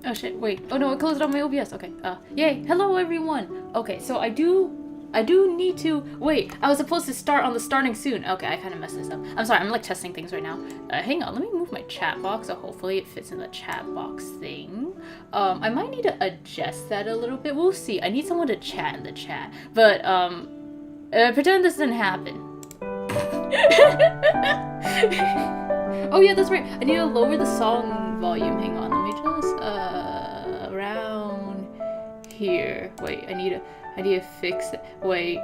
Oh shit, wait. Oh no, I closed on my OBS. Okay. Yay. Hello everyone. Okay, so I do need to wait. I was supposed to start on the starting soon. Okay, I kind of messed this up. I'm sorry. I'm like testing things right now. Hang on. Let me move my chat box so hopefully it fits in the chat box thing. I might need to adjust that a little bit. We'll see. I need someone to chat in the chat. But pretend this didn't happen. Oh yeah, that's right. I need to lower the song volume. Hang on. Let me just around here. Wait, I need to fix it. Wait,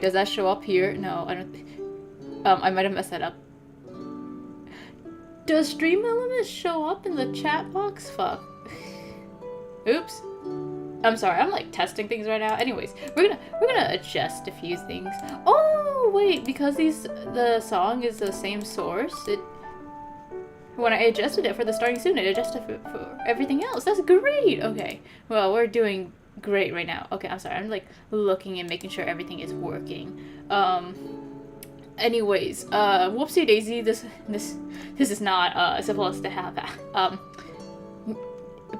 does that show up here? No, I don't. I might have messed that up. Does Stream Elements show up in the chat box? Fuck. Oops. I'm sorry. I'm like testing things right now. Anyways, we're gonna adjust a few things. Oh wait, because the song is the same source. When I adjusted it for the starting soon, it adjusted for everything else. That's great. Okay. Well, we're doing great right now. Okay, I'm sorry. I'm like looking and making sure everything is working. Anyways, whoopsie daisy. This is not supposed to have that.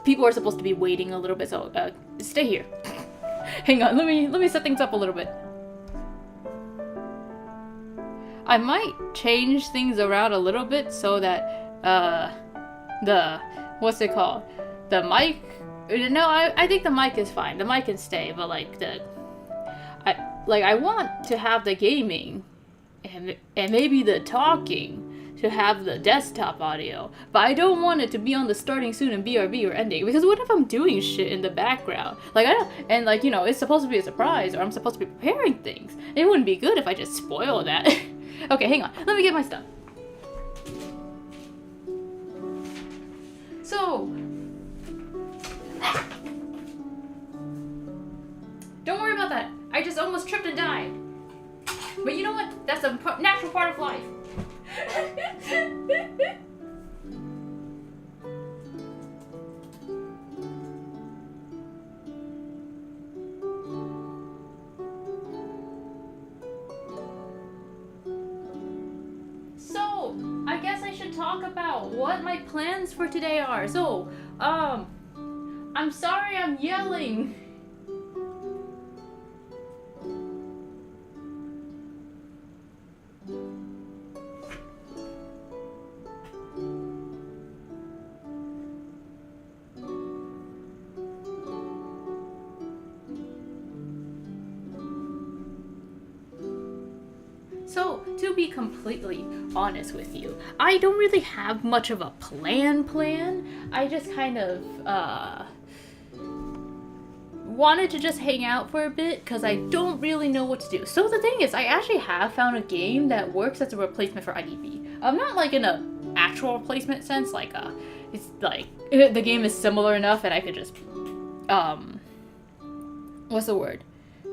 People are supposed to be waiting a little bit, so stay here. Hang on. Let me set things up a little bit. I might change things around a little bit so that what's it called? The mic. No, I think the mic is fine. The mic can stay, but like I want to have the gaming and maybe the talking to have the desktop audio, but I don't want it to be on the starting soon and BRB or ending, because what if I'm doing shit in the background? Like it's supposed to be a surprise, or I'm supposed to be preparing things. It wouldn't be good if I just spoil that. Okay, hang on. Let me get my stuff. So, don't worry about that. I just almost tripped and died. But you know what? That's a natural part of life. So, I guess I should talk about what my plans for today are. So, I'm sorry I'm yelling. So, to be completely honest with you, I don't really have much of a plan. I just kind of, wanted to just hang out for a bit, because I don't really know what to do. So the thing is, I actually have found a game that works as a replacement for IDV. Not like in a actual replacement sense, like, it's like, the game is similar enough and I could just, what's the word?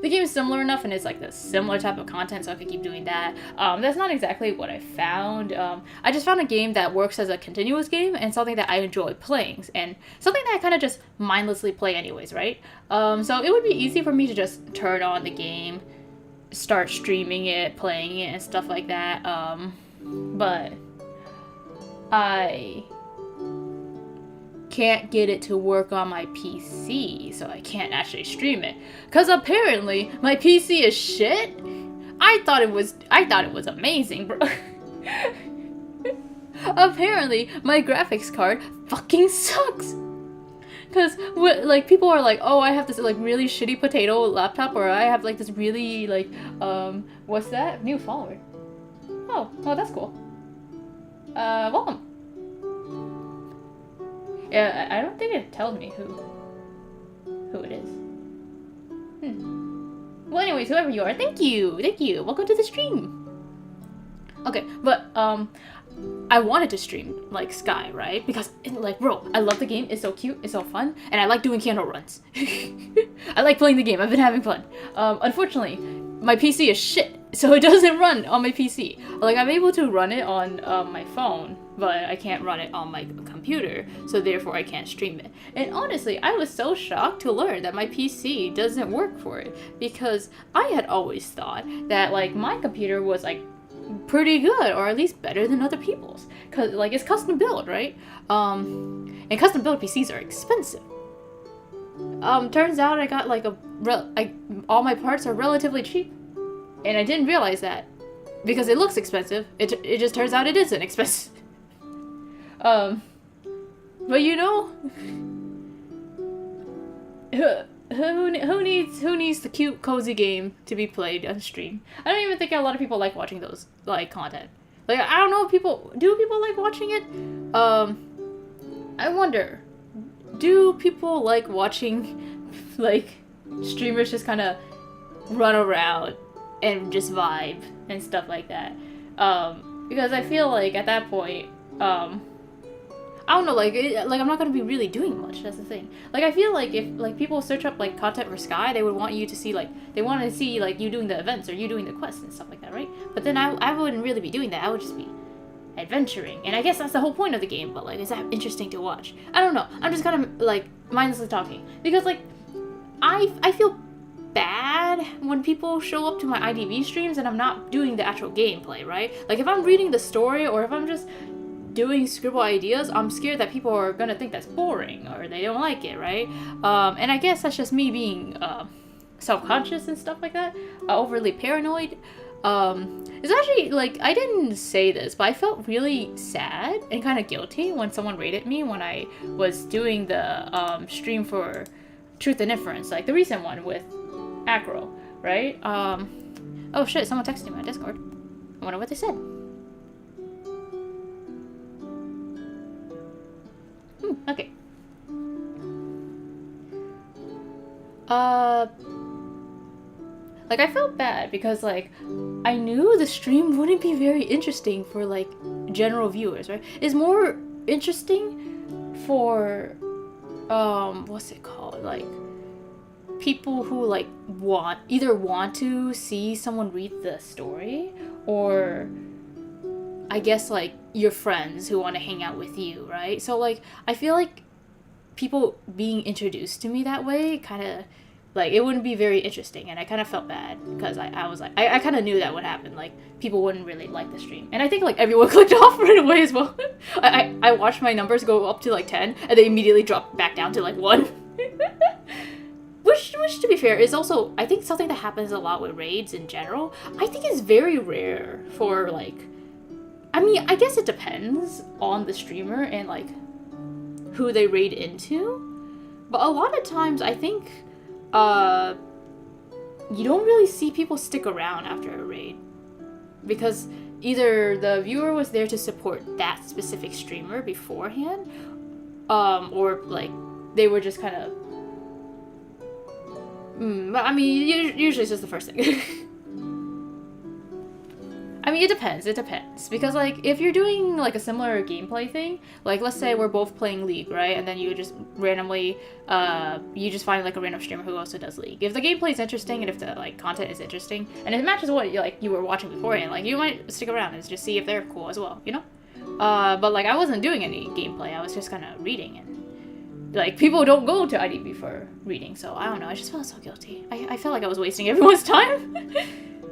The game is similar enough and it's like the similar type of content, so I could keep doing that. That's not exactly what I found. I just found a game that works as a continuous game and something that I enjoy playing, and something that I kind of just mindlessly play anyways, right? So it would be easy for me to just turn on the game, start streaming it, playing it, and stuff like that. But I can't get it to work on my PC, so I can't actually stream it. Cause apparently my PC is shit. I thought it was amazing, bro. Apparently my graphics card fucking sucks. Cause like people are like, oh, I have this like really shitty potato laptop, or I have like this really like what's that? New follower. Oh, well that's cool. Welcome. Yeah, I don't think it tells me who it is. Well, anyways, whoever you are, thank you. Welcome to the stream. Okay, but I wanted to stream like Sky, right? Because like, bro, I love the game. It's so cute. It's so fun, and I like doing candle runs. I like playing the game. I've been having fun. Unfortunately, my PC is shit, so it doesn't run on my PC. Like, I'm able to run it on my phone, but I can't run it on my computer, so therefore I can't stream it. And honestly, I was so shocked to learn that my PC doesn't work for it, because I had always thought that like my computer was like pretty good, or at least better than other people's, because like it's custom build, right? And custom build PCs are expensive. Turns out I got like all my parts are relatively cheap, and I didn't realize that because it looks expensive. It just turns out it isn't expensive. But you know, who needs the cute cozy game to be played on stream? I don't even think a lot of people like watching those like content. Like I don't know if people like watching it. I wonder, do people like watching like streamers just kind of run around and just vibe and stuff like that? Because I feel like at that point, I don't know, like I'm not gonna be really doing much. That's the thing. Like I feel like if like people search up like content for Sky, they would want you to see like you doing the events or you doing the quests and stuff like that, right? But then I wouldn't really be doing that. I would just be adventuring, and I guess that's the whole point of the game. But like, is that interesting to watch? I don't know. I'm just kind of like mindlessly talking because like I feel bad when people show up to my IDV streams and I'm not doing the actual gameplay, right? Like if I'm reading the story or if I'm just doing scribble ideas, I'm scared that people are gonna think that's boring or they don't like it, right? And I guess that's just me being self-conscious and stuff like that, overly paranoid. It's actually like I didn't say this, but I felt really sad and kind of guilty when someone rated me when I was doing the stream for Truth and Inference, like the recent one with Acro, right? Oh shit, someone texted me on Discord. I wonder what they said. Okay. Like I felt bad because like I knew the stream wouldn't be very interesting for like general viewers, right? It's more interesting for what's it called? Like people who like want to see someone read the story, or I guess like your friends who want to hang out with you, right? So like I feel like people being introduced to me that way kind of like it wouldn't be very interesting, and I kind of felt bad because I was like I kind of knew that would happen, like people wouldn't really like the stream, and I think like everyone clicked off right away as well. I watched my numbers go up to like 10 and they immediately dropped back down to like 1. Which to be fair is also I think something that happens a lot with raids in general. I think it's very rare for like, I mean, I guess it depends on the streamer and like who they raid into, but a lot of times I think you don't really see people stick around after a raid because either the viewer was there to support that specific streamer beforehand, or like they were just kind of but I mean usually it's just the first thing. I mean, it depends. Because, like, if you're doing, like, a similar gameplay thing, like, let's say we're both playing League, right? And then you just randomly, you just find, like, a random streamer who also does League. If the gameplay is interesting and if the, like, content is interesting, and it matches what, you were watching beforehand, like, you might stick around and just see if they're cool as well, you know? But, like, I wasn't doing any gameplay. I was just kind of reading, and, like, people don't go to IDB for reading, so I don't know. I just felt so guilty. I felt like I was wasting everyone's time.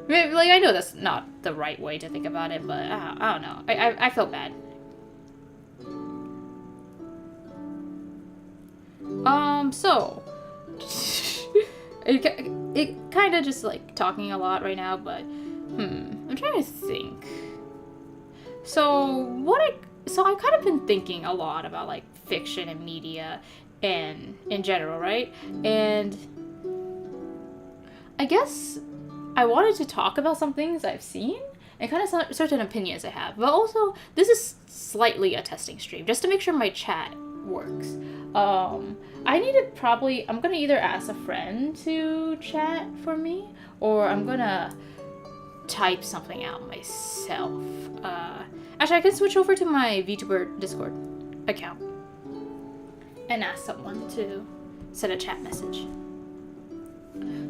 Like, I know that's not the right way to think about it, but I don't know. I felt bad. So... it kind of just, like, talking a lot right now, but... I'm trying to think. So, I've kind of been thinking a lot about, like, fiction and media and in general, right? And... I guess... I wanted to talk about some things I've seen and kind of certain opinions I have, but also this is slightly a testing stream just to make sure my chat works. I'm gonna either ask a friend to chat for me or I'm gonna type something out myself. Actually, I can switch over to my VTuber Discord account and ask someone to send a chat message.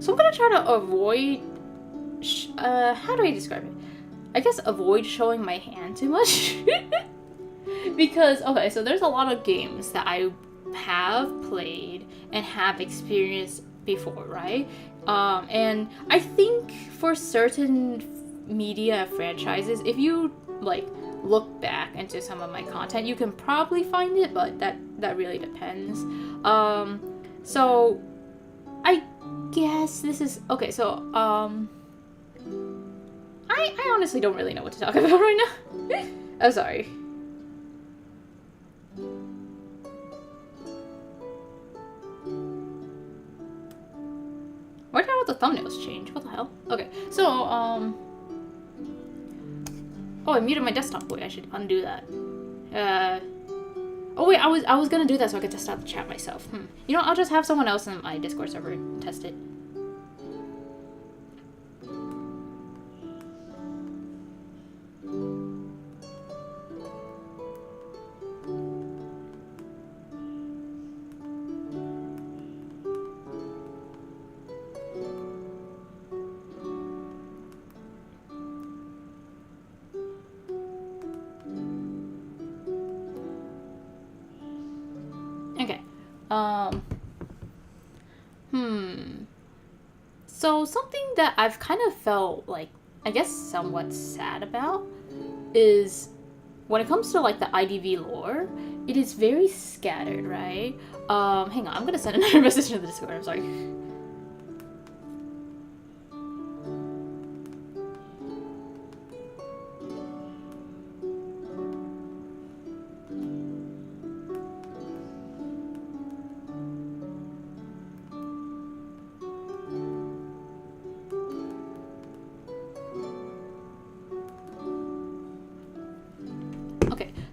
So I'm gonna try to avoid how do I describe it? I guess avoid showing my hand too much. Because, okay, so there's a lot of games that I have played and have experienced before, right? And I think for certain media franchises, if you like look back into some of my content, you can probably find it, but that really depends. So I guess this is okay. So I honestly don't really know what to talk about right now. I'm sorry. Why did all the thumbnails change? What the hell? Okay, so, oh, I muted my desktop. Wait, I should undo that. Oh wait, I was gonna do that so I could test out the chat myself. You know, I'll just have someone else in my Discord server test it. Okay. So something that I've kind of felt like, I guess, somewhat sad about is when it comes to like the IDV lore, it is very scattered, right? Hang on, I'm gonna send another message to the Discord. I'm sorry.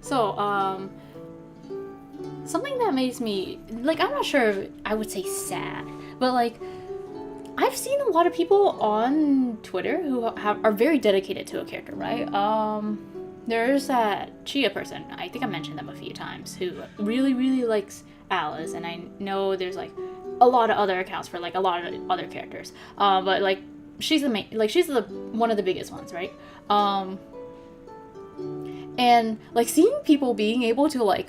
So, something that makes me, like, I'm not sure if I would say sad, but, like, I've seen a lot of people on Twitter who are very dedicated to a character, right? There's that Chia person, I think I mentioned them a few times, who really, really likes Alice, and I know there's, like, a lot of other accounts for, like, a lot of other characters, but, like, she's the main, like, she's the one of the biggest ones, right? And, like, seeing people being able to, like,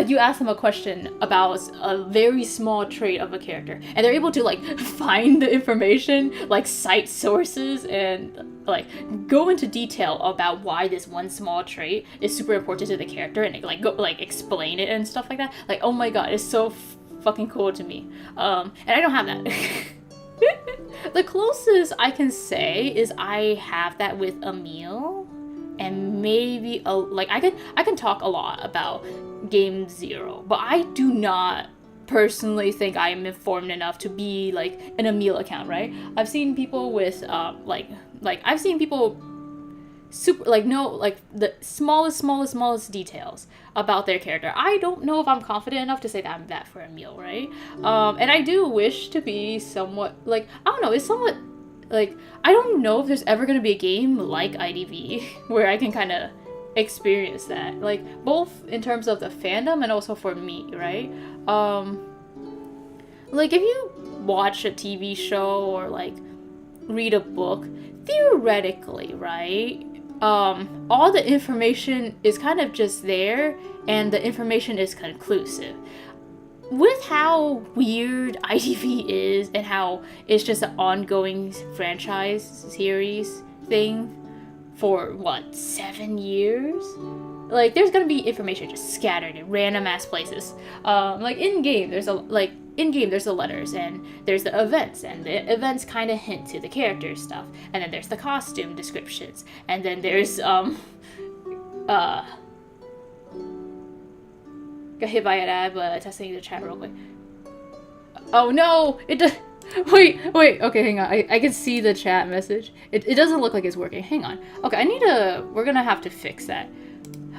you ask them a question about a very small trait of a character, and they're able to, like, find the information, like, cite sources, and, like, go into detail about why this one small trait is super important to the character, and, like, go, like, explain it and stuff like that. Like, oh my god, it's so fucking cool to me. And I don't have that. The closest I can say is I have that with Emil. And maybe like I can talk a lot about Game 0, but I do not personally think I am informed enough to be like an Emil account, right? I've seen people with like I've seen people super like know like the smallest details about their character. I don't know if I'm confident enough to say that I'm that for Emil, right? And I do wish to be somewhat like, I don't know, it's somewhat like, I don't know if there's ever gonna be a game like IDV where I can kind of experience that, like, both in terms of the fandom and also for me, right? Like, if you watch a TV show or, like, read a book, theoretically, right, all the information is kind of just there, and the information is conclusive. With how weird ITV is and how it's just an ongoing franchise series thing for, what, 7 years? Like, there's gonna be information just scattered in random ass places. Like, in-game, there's the letters, and there's the events, and the events kind of hint to the character stuff. And then there's the costume descriptions, and then there's, got hit by an ad, but testing the chat real quick. Oh no! It does. Wait. Okay, hang on. I can see the chat message. It doesn't look like it's working. Hang on. Okay, we're gonna have to fix that.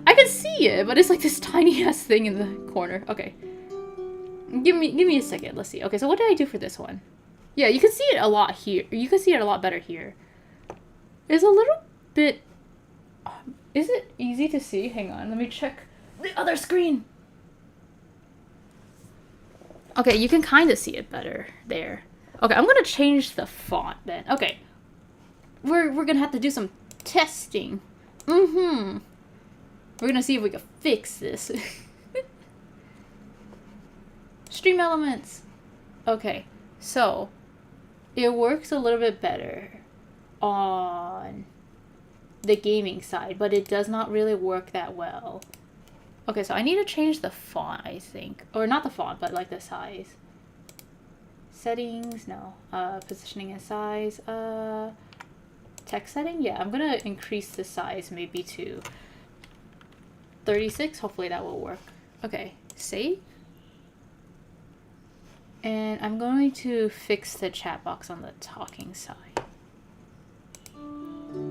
I can see it, but it's like this tiny ass thing in the corner. Okay. Give me a second. Let's see. Okay, so what did I do for this one? Yeah, you can see it a lot here. You can see it a lot better here. It's a little bit. Is it easy to see? Hang on. Let me check the other screen. Okay, you can kind of see it better there. Okay, I'm gonna change the font then. Okay, we're gonna have to do some testing. We're gonna see if we can fix this. Stream elements. Okay, so it works a little bit better on the gaming side, but it does not really work that well. Okay, so I need to change the font, I think. Or not the font, but like the size. Settings, no. Positioning and size. Text setting? Yeah, I'm gonna increase the size maybe to 36. Hopefully that will work. Okay, save. And I'm going to fix the chat box on the talking side.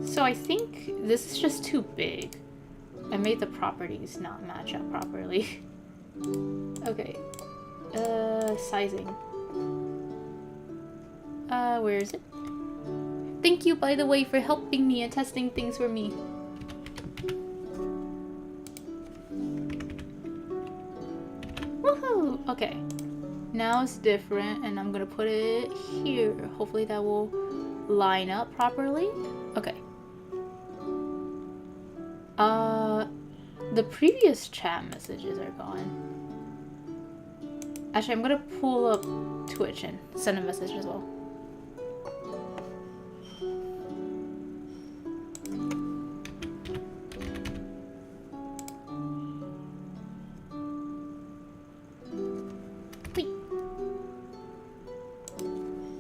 So I think this is just too big. I made the properties not match up properly. Okay. Sizing. Where is it? Thank you, by the way, for helping me and testing things for me. Woohoo! Okay. Now it's different, and I'm gonna put it here. Hopefully that will line up properly. Okay. The previous chat messages are gone. Actually, I'm gonna pull up Twitch and send a message as well. Wait.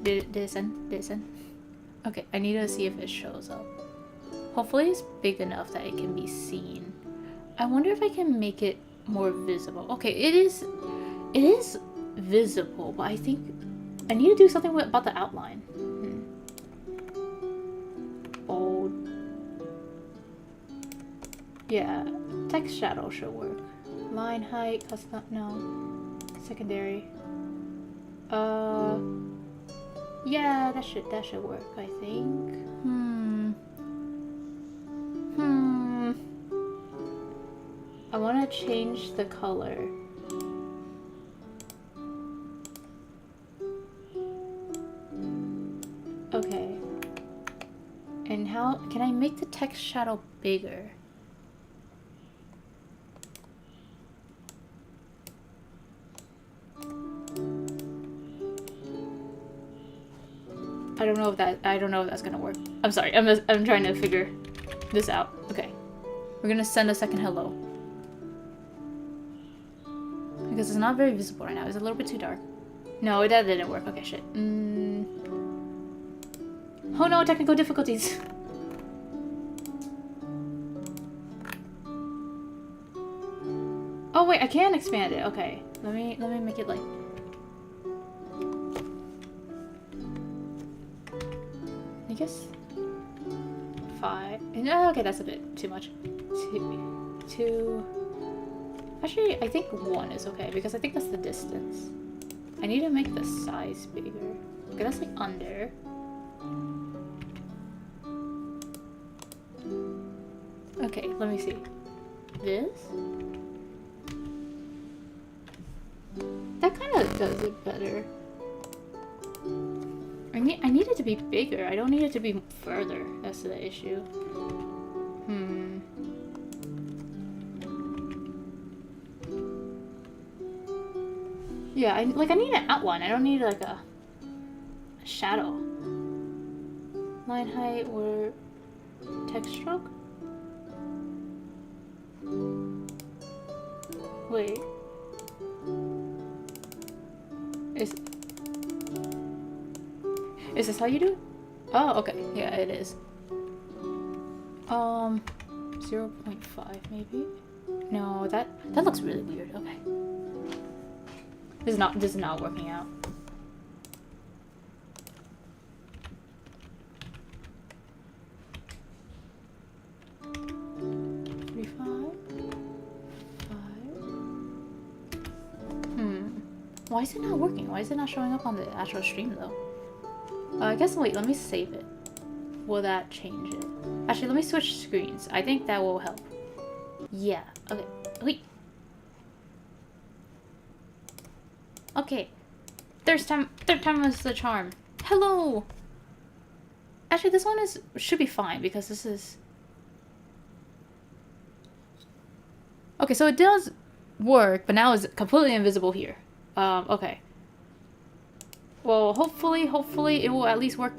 Did it send? Did it send? Okay, I need to see if it shows up. Hopefully it's big enough that it can be seen. I wonder if I can make it more visible. Okay, it is visible, but I think I need to do something about the outline. Bold. Yeah, text shadow should work. Line height, custom, no. Secondary. Yeah, that should work, I think. I want to change the color. Okay. And how can I make the text shadow bigger? I don't know if that's gonna work. I'm sorry. I'm trying to figure this out. Okay. We're gonna send a second hello. Because it's not very visible right now. It's a little bit too dark. No, that didn't work. Okay, shit. Oh no, technical difficulties. Oh wait, I can expand it. Okay. Let me make it like I guess 5. No, okay, that's a bit too much. 2. Actually, I think 1 is okay because I think that's the distance. I need to make the size bigger. Okay, that's like under. Okay, let me see. This? That kind of does it better. I need it to be bigger. I don't need it to be further. That's the issue. Yeah, I need an outline. I don't need like a shadow. Line height or text stroke? Wait. Is this how you do it? Oh, okay. Yeah, it is. 0.5 maybe? No, that looks really weird. Okay. This is not working out. Why is it not working? Why is it not showing up on the actual stream though? I guess, wait, let me save it. Will that change it? Actually, let me switch screens. I think that will help. Yeah, okay. Wait. Okay. Third time is the charm. Hello! Actually, this one should be fine because this is... Okay, so it does work, but now it's completely invisible here. Okay. Well, hopefully it will at least work.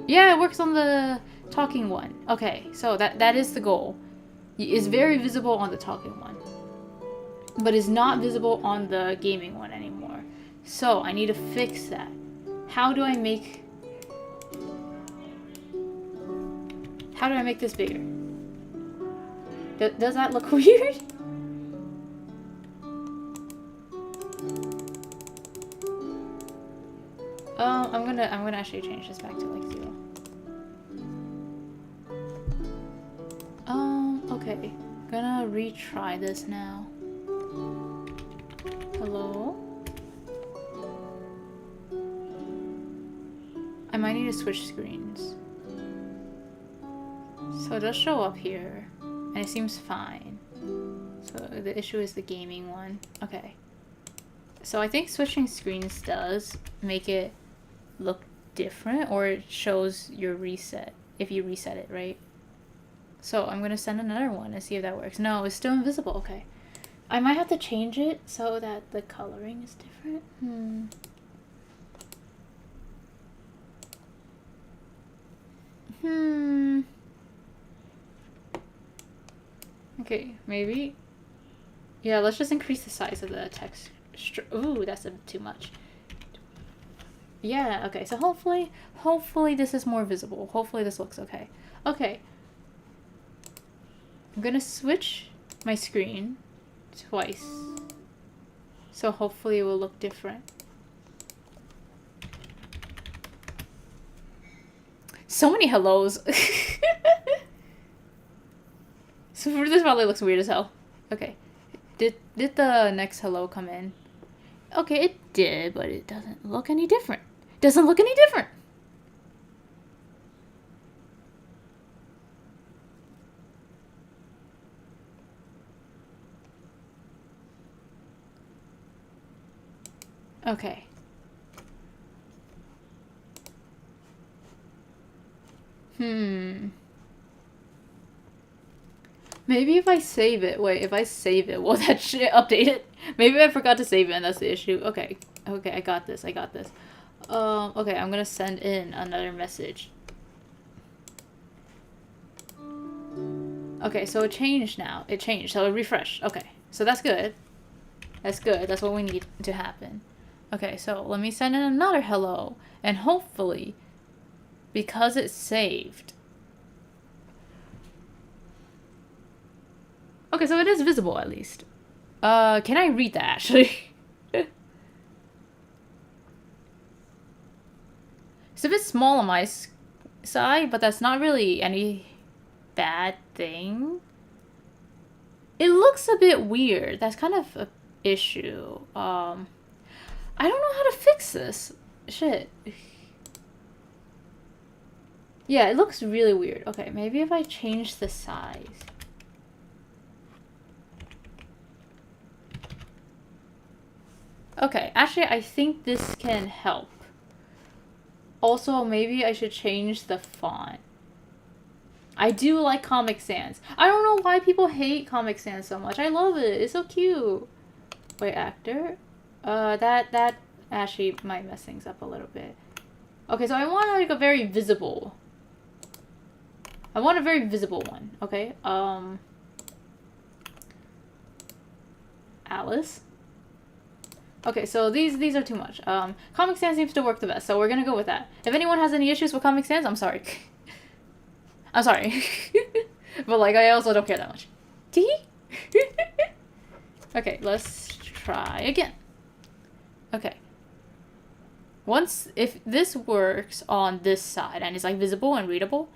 Yeah, it works on the Talking one. Okay, so that is the goal. It's very visible on the talking one, but is not visible on the gaming one anymore. So I need to fix that. How do I make this bigger? Does that look weird? I'm gonna actually change this back to like 0. Okay. Gonna retry this now. Hello? I might need to switch screens. So it does show up here, and it seems fine. So the issue is the gaming one. Okay. So I think switching screens does make it look different, or it shows your reset, if you reset it, right? So I'm gonna send another one and see if that works. No, it's still invisible. Okay. I might have to change it so that the coloring is different. Okay, maybe. Yeah, let's just increase the size of the text. Ooh, that's too much. Yeah, okay, so hopefully this is more visible. Hopefully this looks okay. Okay. I'm gonna switch my screen twice. So hopefully it will look different. So many hellos. So this probably looks weird as hell. Okay. Did the next hello come in? Okay, it did, but it doesn't look any different. Doesn't look any different. Okay. Maybe if I save it. Wait, if I save it, will that shit update it? Maybe I forgot to save it and that's the issue. Okay. Okay, I got this. Okay, I'm gonna send in another message. Okay, so it changed now. It changed, so it refreshed. Okay, so that's good. That's good. That's what we need to happen. Okay, so let me send in another hello. And hopefully, because it's saved. Okay, so it is visible at least. Can I read that actually? It's a bit small on my side, but that's not really any bad thing. It looks a bit weird. That's kind of an issue. I don't know how to fix this. Shit. Yeah, it looks really weird. Okay, maybe if I change the size. Okay, actually, I think this can help. Also, maybe I should change the font. I do like Comic Sans. I don't know why people hate Comic Sans so much. I love it. It's so cute. Wait, actor? That actually might mess things up a little bit. Okay, so I want like a very visible. I want a very visible one. Okay. Alice. Okay, so these are too much. Comic Sans seems to work the best, so we're gonna go with that. If anyone has any issues with Comic Sans, I'm sorry. I'm sorry. But like, I also don't care that much. Tee? Okay, let's try again. Okay. If this works on this side and it's like visible and readable,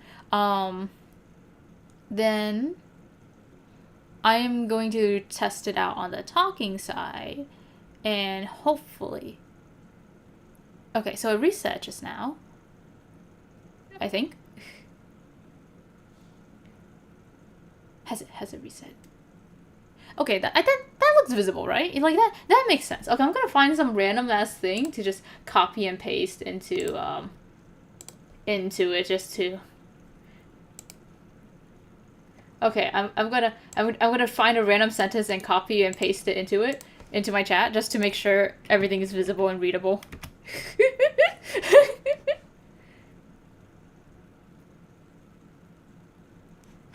then I am going to test it out on the talking side. And hopefully... Okay, so it reset just now. I think. Has it reset? Okay, that looks visible, right? Like that makes sense. Okay, I'm gonna find some random ass thing to just copy and paste into it just to... Okay, I'm gonna find a random sentence and copy and paste it into my chat just to make sure everything is visible and readable.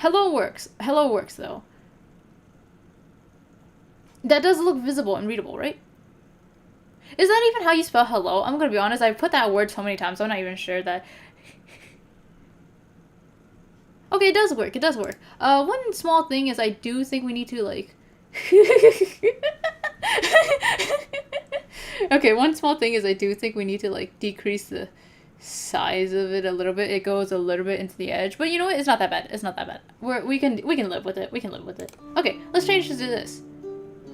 Hello works. Hello works though. That does look visible and readable, right? Is that even how you spell hello? I'm gonna be honest, I've put that word so many times, I'm not even sure that... Okay, it does work, it does work. One small thing is I do think we need to, like... Okay, one small thing is I do think we need to, like, decrease the size of it a little bit. It goes a little bit into the edge, but you know what? It's not that bad. It's not that bad. We can live with it. We can live with it. Okay, let's change to this.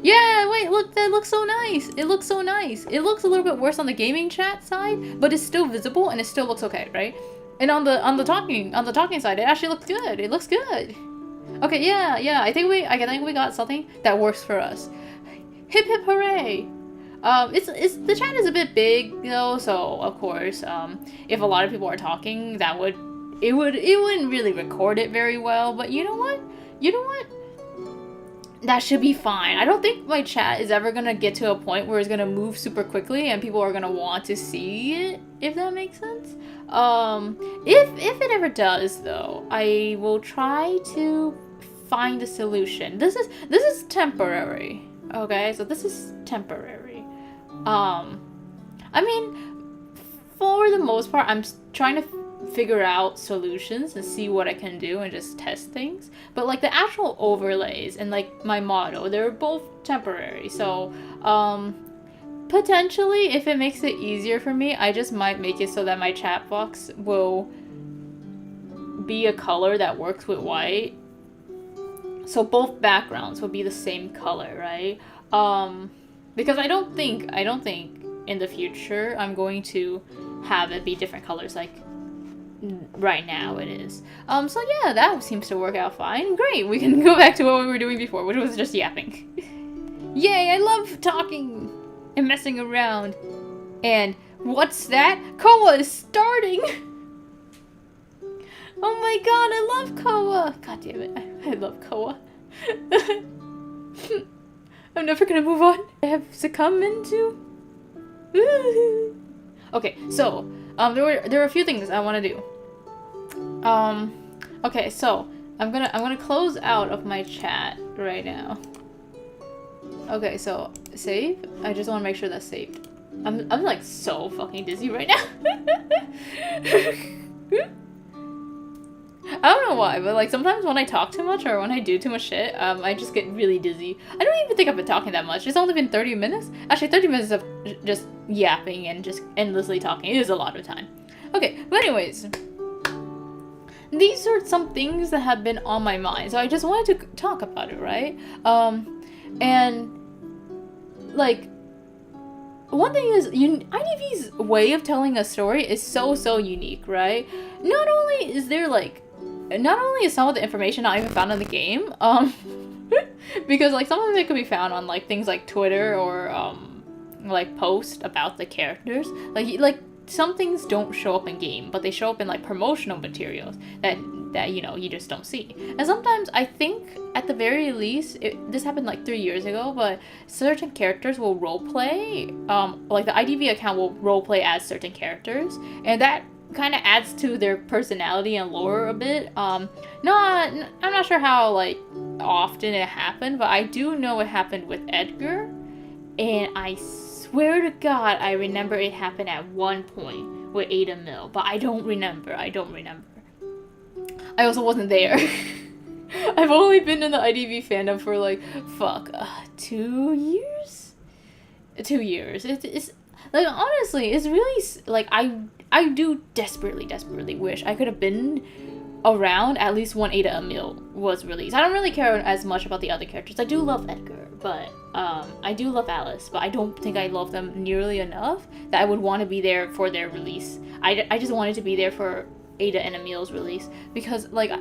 Yeah, wait, look, that looks so nice. It looks so nice. It looks a little bit worse on the gaming chat side, but it's still visible and it still looks okay, right? And on the talking side, it actually looks good. It looks good. Okay, yeah. I think we got something that works for us. Hip hip hooray! It's the chat is a bit big though, so of course, if a lot of people are talking, it wouldn't really record it very well. But you know what? That should be fine. I don't think my chat is ever gonna get to a point where it's gonna move super quickly and people are gonna want to see it, if that makes sense. If it ever does though, I will try to find a solution. This is temporary. Okay, so this is temporary. I mean, for the most part, I'm trying to figure out solutions and see what I can do and just test things. But like the actual overlays and like my model, they're both temporary. So, potentially, if it makes it easier for me, I just might make it so that my chat box will be a color that works with white. So both backgrounds will be the same color, right? Because I don't think in the future I'm going to have it be different colors like right now it is. So yeah, that seems to work out fine. Great, we can go back to what we were doing before, which was just yapping. Yay, I love talking and messing around. And what's that? Koa is starting! Oh my god, I love Koa! God damn it, I love Koa. I'm never gonna move on. I have succumbed into... Okay, so, there were a few things I want to do. Okay, so, I'm gonna close out of my chat right now. Okay, so, save? I just want to make sure that's saved. I'm like so fucking dizzy right now. I don't know why, but like sometimes when I talk too much or when I do too much shit, I just get really dizzy. I don't even think I've been talking that much. It's only been 30 minutes. Actually, 30 minutes of just yapping and just endlessly talking. It is a lot of time. Okay, but anyways, these are some things that have been on my mind, so I just wanted to talk about it, right? And like, one thing is, IDV's way of telling a story is so unique, right? Not only is some of the information not even found in the game, because like some of it could be found on like things like Twitter or like posts about the characters. Like some things don't show up in game, but they show up in like promotional materials that you know you just don't see. And sometimes I think at the very least, this happened like 3 years ago, but certain characters will roleplay. Like the IDV account will roleplay as certain characters, and that kind of adds to their personality and lore a bit. I'm not sure how like often it happened, but I do know it happened with Edgar, and I swear to God I remember it happened at one point with Ada Mill, but I don't remember. I also wasn't there. I've only been in the IDV fandom for like 2 years. 2 years. It's like honestly, it's really like I do desperately wish I could have been around at least when Ada Emil was released. I don't really care as much about the other characters. I do love Edgar, but I do love Alice, but I don't think I love them nearly enough that I would want to be there for their release. I just wanted to be there for Ada and Emil's release because like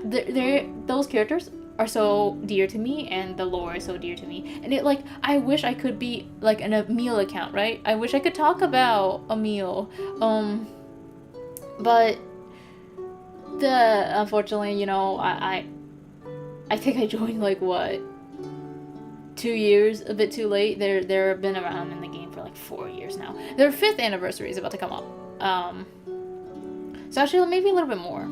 those characters are so dear to me and the lore is so dear to me, and I wish I could be like an Emil account, right? I wish I could talk about Emil, but unfortunately, you know, I think I joined like 2 years, a bit too late. They've been around in the game for like 4 years now. Their 5th anniversary is about to come up. So actually maybe a little bit more.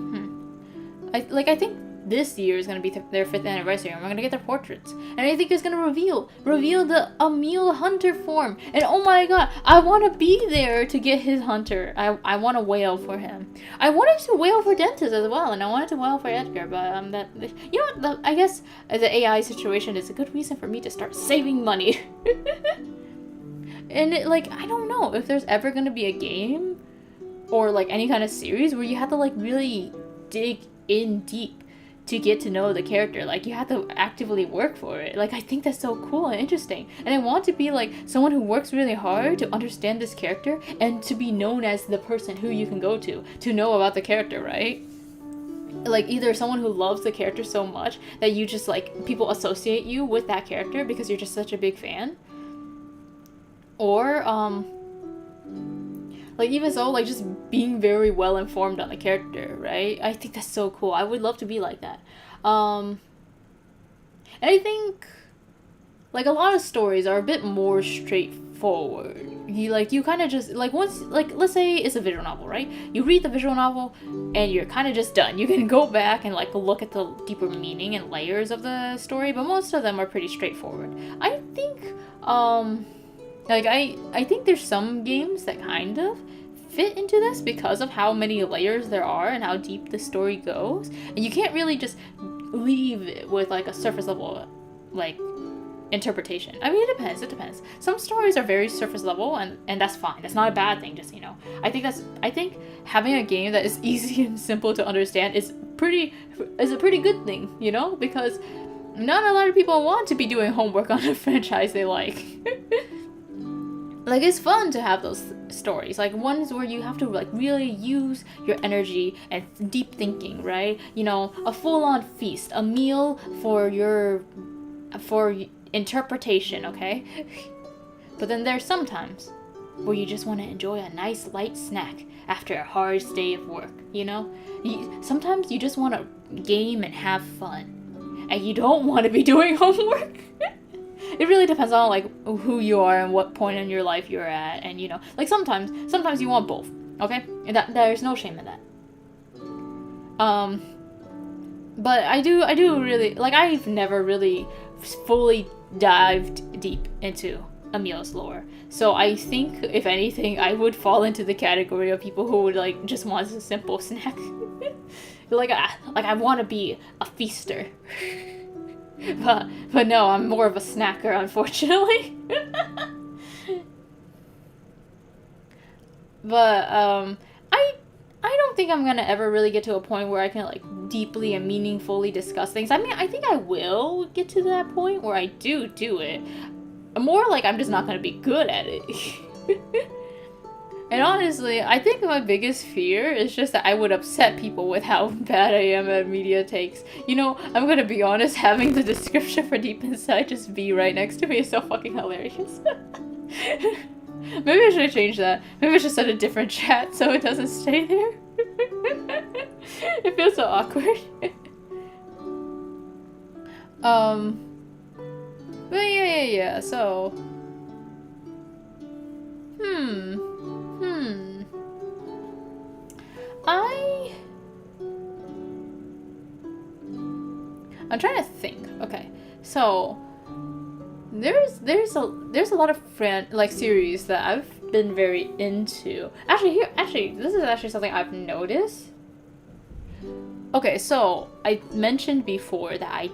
I think this year is going to be their 5th anniversary, and we're going to get their portraits. And I think it's going to reveal the Emil Hunter form. And oh my god, I want to be there to get his Hunter. I want to wail for him. I wanted to wail for Dentist as well, and I wanted to wail for Edgar, but I guess the AI situation is a good reason for me to start saving money. And I don't know if there's ever going to be a game or like any kind of series where you have to like really dig in deep to get to know the character. Like, you have to actively work for it. Like, I think that's so cool and interesting. And I want to be like someone who works really hard to understand this character and to be known as the person who you can go to know about the character, right? Like, either someone who loves the character so much that you just like, people associate you with that character because you're just such a big fan. Or, like, even so, like, just being very well informed on the character, right? I think that's so cool. I would love to be like that. And I think, like, a lot of stories are a bit more straightforward. You kind of just, like, once, like, let's say it's a visual novel, right? You read the visual novel, and you're kind of just done. You can go back and, like, look at the deeper meaning and layers of the story, but most of them are pretty straightforward. I think, like, I think there's some games that kind of fit into this because of how many layers there are and how deep the story goes. And you can't really just leave it with, like, a surface level, like, interpretation. I mean, it depends. Some stories are very surface level, and that's fine. That's not a bad thing, just, I think having a game that is easy and simple to understand is a pretty good thing, because not a lot of people want to be doing homework on a franchise they like. Like, it's fun to have those stories, like ones where you have to like really use your energy and deep thinking, right? A full-on feast, a meal for interpretation, okay? But then there's sometimes where you just want to enjoy a nice light snack after a hard day of work, sometimes you just want to game and have fun, and you don't want to be doing homework. It really depends on, like, who you are and what point in your life you're at, and, like, sometimes you want both, okay? And there's no shame in that. But I do really, like, I've never really fully dived deep into Emil's lore. So I think, if anything, I would fall into the category of people who would, like, just want a simple snack. like I want to be a feaster. But no, I'm more of a snacker, unfortunately. But I don't think I'm gonna ever really get to a point where I can, like, deeply and meaningfully discuss things. I mean, I think I will get to that point where I do it. More like I'm just not gonna be good at it. And honestly, I think my biggest fear is just that I would upset people with how bad I am at media takes. I'm gonna be honest, having the description for Deep Inside just be right next to me is so fucking hilarious. Maybe I should change that. Maybe I should set a different chat so it doesn't stay there. It feels so awkward. But yeah, so... I'm trying to think. Okay, so there's a lot of series that I've been very into. Actually, this is actually something I've noticed. Okay, so I mentioned before that I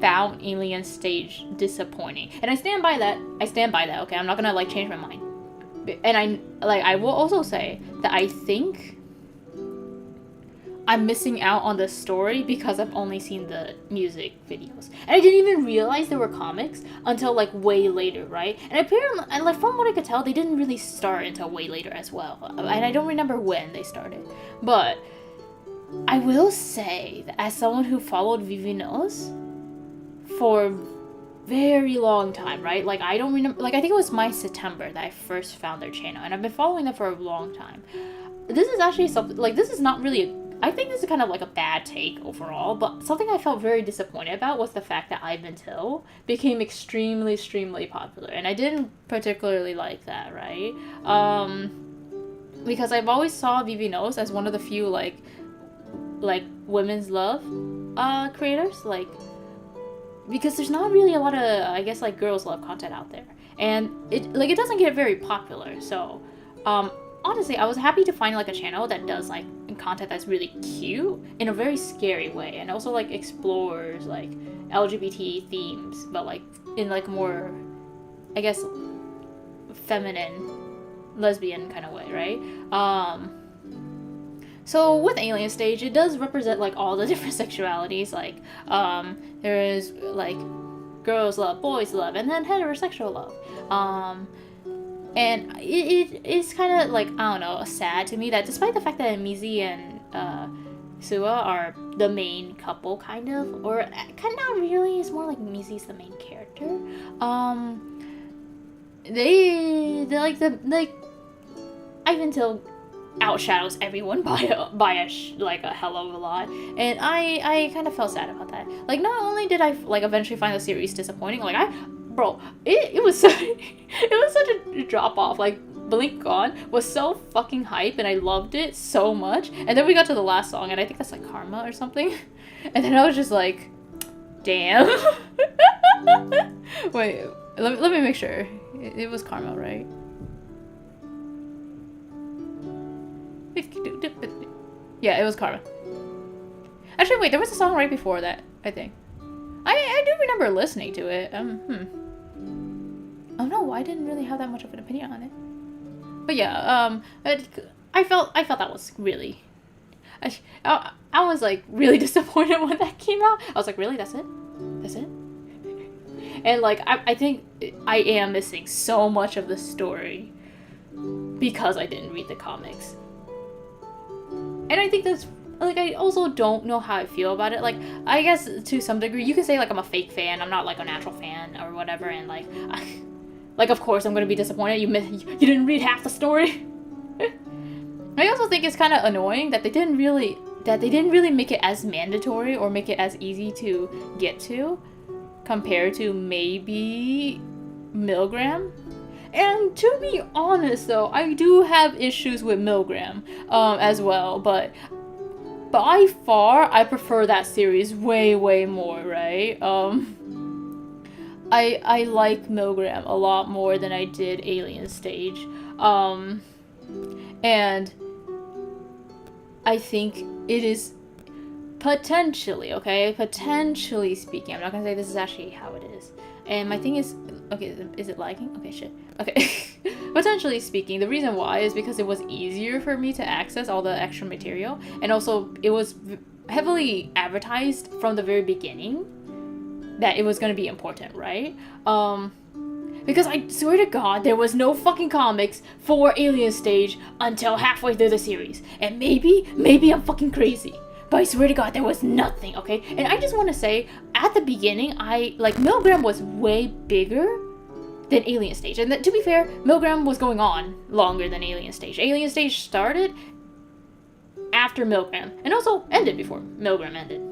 found Alien Stage disappointing, and I stand by that. Okay, I'm not gonna, like, change my mind. And I will also say that I think I'm missing out on the story because I've only seen the music videos. And I didn't even realize there were comics until, like, way later, right? And apparently, and, like, from what I could tell, they didn't really start until way later as well. And I don't remember when they started. But I will say that as someone who followed Vivinos for very long time, right? Like, I don't remember, like, I think it was my September that I first found their channel, and I've been following them for a long time. This is actually something, like, this is not really I think this is kind of like a bad take overall, but something I felt very disappointed about was the fact that Ivan Till became extremely popular, and I didn't particularly like that, right? Because I've always saw Vivi Knows as one of the few like women's love creators, like, because there's not really a lot of, I guess, like, girls love content out there, and it doesn't get very popular. So honestly, I was happy to find like a channel that does like content that's really cute in a very scary way, and also like explores like LGBT themes, but like in like more, I guess, feminine, lesbian kind of way, right? So with Alien Stage, it does represent like all the different sexualities. Like there is like girls love, boys love, and then heterosexual love. And it is kind of like, I don't know, sad to me that despite the fact that Mizi and Sua are the main couple, kind of, or kind of not really, it's more like Mizi's the main character. They like Ivantil outshadows everyone by a hell of a lot, and I kind of felt sad about that. Like, not only did I like eventually find the series disappointing, like it was such a drop off. Like, Blink Gone was so fucking hype, and I loved it so much, and then we got to the last song, and I think that's like Karma or something, and then I was just like, damn. Wait, let me make sure. It was Karma, right? Yeah, it was Karma. Actually, wait, there was a song right before that, I think. I do remember listening to it. Oh no, I didn't really have that much of an opinion on it. But yeah, I felt that was really... I was like really disappointed when that came out. I was like, really? That's it? That's it? And like, I think I am missing so much of the story because I didn't read the comics. And I think that's, like, I also don't know how I feel about it. Like, I guess to some degree, you can say, like, I'm a fake fan. I'm not, like, a natural fan or whatever. And, like, like, of course I'm going to be disappointed. You didn't read half the story. I also think it's kind of annoying that they didn't really make it as mandatory or make it as easy to get to compared to maybe Milgram. And to be honest, though, I do have issues with Milgram as well, but by far, I prefer that series way, way more, right? I like Milgram a lot more than I did Alien Stage. And I think it is potentially speaking, I'm not gonna say this is actually how it is. And my thing is, okay, is it lagging? Okay, shit. Okay. Potentially speaking, the reason why is because it was easier for me to access all the extra material, and also it was heavily advertised from the very beginning that it was going to be important, right? Because I swear to God, there was no fucking comics for Alien Stage until halfway through the series. And maybe I'm fucking crazy, but I swear to God, there was nothing, okay? And I just want to say, at the beginning, Milgram was way bigger than Alien Stage. And to be fair, Milgram was going on longer than Alien Stage. Alien Stage started after Milgram, and also ended before Milgram ended.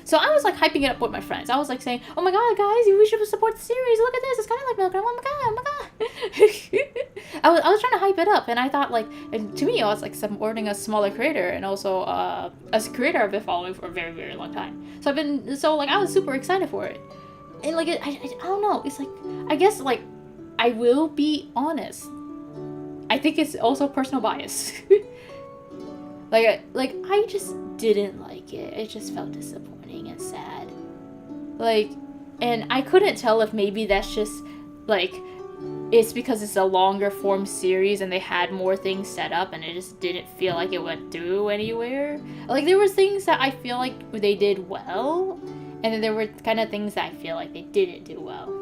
So I was like hyping it up with my friends. I was like saying, oh my god, guys, we should support the series. Look at this, it's kind of like Milgram. Oh my god. I was trying to hype it up, and I thought, like, and to me, I was like supporting a smaller creator, and also as a creator I've been following for a very, very long time. So I was super excited for it. And like, I don't know, it's like, I guess, like, I will be honest. I think it's also personal bias. I just didn't like it. It just felt disappointing and sad. Like, and I couldn't tell if maybe that's just, like, it's because it's a longer form series and they had more things set up and it just didn't feel like it went through anywhere. Like, there were things that I feel like they did well, and then there were kind of things that I feel like they didn't do well.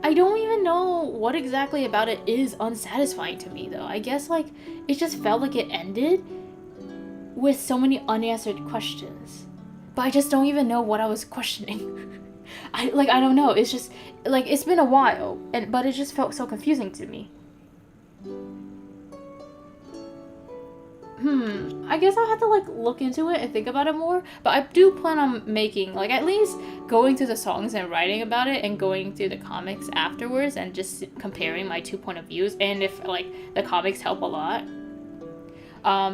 I don't even know what exactly about it is unsatisfying to me, though. I guess, like, it just felt like it ended with so many unanswered questions. But I just don't even know what I was questioning. I don't know. It's just, like, it's been a while, but it just felt so confusing to me. I guess I'll have to, like, look into it and think about it more, but I do plan on making, like, at least going through the songs and writing about it and going through the comics afterwards and just comparing my 2 point of views, and if, like, the comics help a lot.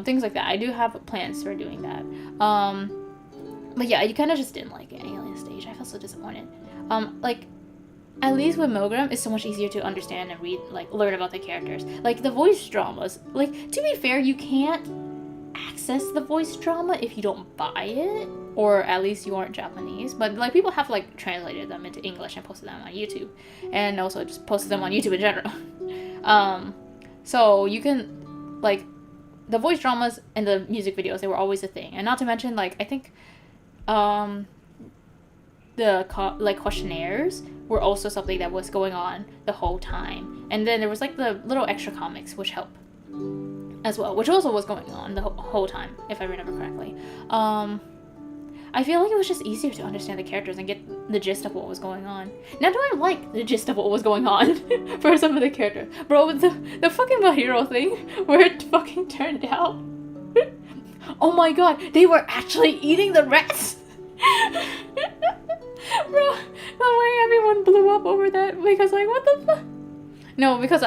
Things like that. I do have plans for doing that. But yeah, you kind of just didn't like it, Alien Stage. I felt so disappointed. Like, at least with Milgram, it's so much easier to understand and read, like, learn about the characters. Like, the voice dramas, like, to be fair, you can't access the voice drama if you don't buy it, or at least you aren't Japanese. But, like, people have, like, translated them into English and posted them on YouTube, and also just posted them on YouTube in general. So you can, like, the voice dramas and the music videos, they were always a thing. And not to mention, like, I think, the questionnaires were also something that was going on the whole time. And then there was like the little extra comics which help as well, which also was going on the whole time, if I remember correctly. I feel like it was just easier to understand the characters and get the gist of what was going on. Now, do I like the gist of what was going on for some of the characters? Bro, with the fucking My Hero thing, where it fucking turned out. Oh my god, they were actually eating the rats! Bro, the way everyone blew up over that, because, like, what the fuck? No, because,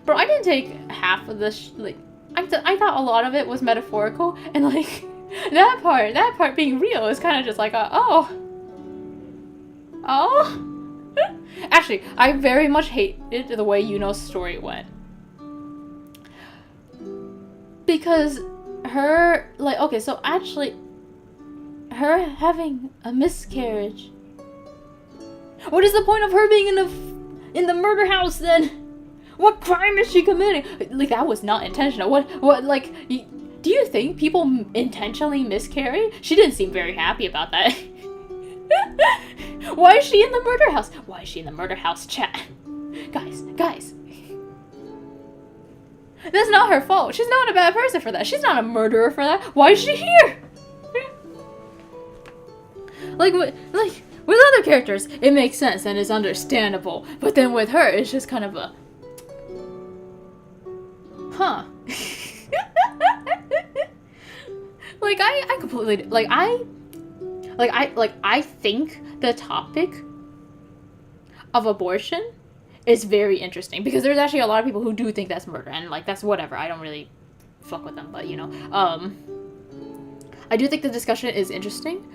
bro, I didn't take half of this, like, I thought a lot of it was metaphorical, and, like, that part being real is kind of just like, oh. Actually, I very much hated the way Yuno's story went. Because her, like, okay, so actually, her having a miscarriage. What is the point of her being in the murder house then? What crime is she committing? Like, that was not intentional. What, like, do you think people intentionally miscarry? She didn't seem very happy about that. Why is she in the murder house? Why is she in the murder house, chat? Guys. That's not her fault. She's not a bad person for that. She's not a murderer for that. Why is she here? Like with other characters, it makes sense and it's understandable. But then with her, it's just kind of a... Huh. Like, I completely... I think the topic of abortion is very interesting. Because there's actually a lot of people who do think that's murder. And, like, that's whatever. I don't really fuck with them. But, you know. I do think the discussion is interesting.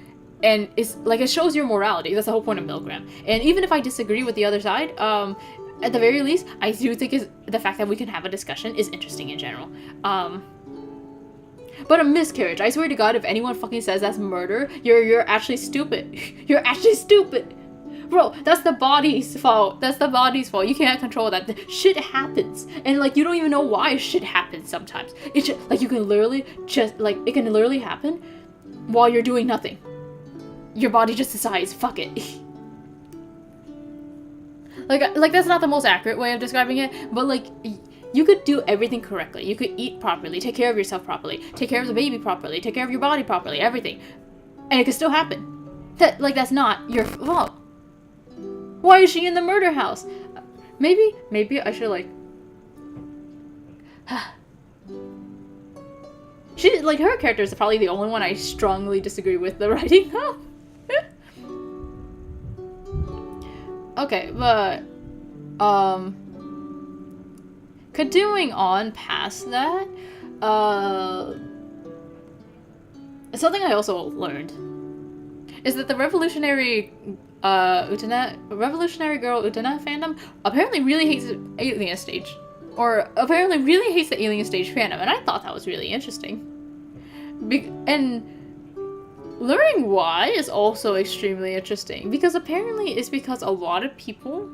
And it's like, it shows your morality. That's the whole point of Milgram. And even if I disagree with the other side, at the very least, I do think the fact that we can have a discussion is interesting in general. But a miscarriage, I swear to God, if anyone fucking says that's murder, you're actually stupid. You're actually stupid. Bro, that's the body's fault. That's the body's fault. You can't control that. The shit happens. And, like, you don't even know why shit happens sometimes. It's just, like, you can literally just, like, it can literally happen while you're doing nothing. Your body just decides, fuck it. Like, that's not the most accurate way of describing it, but, like, you could do everything correctly. You could eat properly, take care of yourself properly, take care of the baby properly, take care of your body properly, everything. And it could still happen. That's not your fault. Why is she in the murder house? Maybe I should, like... She, like, her character is probably the only one I strongly disagree with the writing of. Okay, but, continuing on past that, something I also learned is that the Revolutionary Girl Utena fandom apparently really hates Alien Stage. Or apparently really hates the Alien Stage fandom, and I thought that was really interesting. And learning why is also extremely interesting, because apparently it's because a lot of people,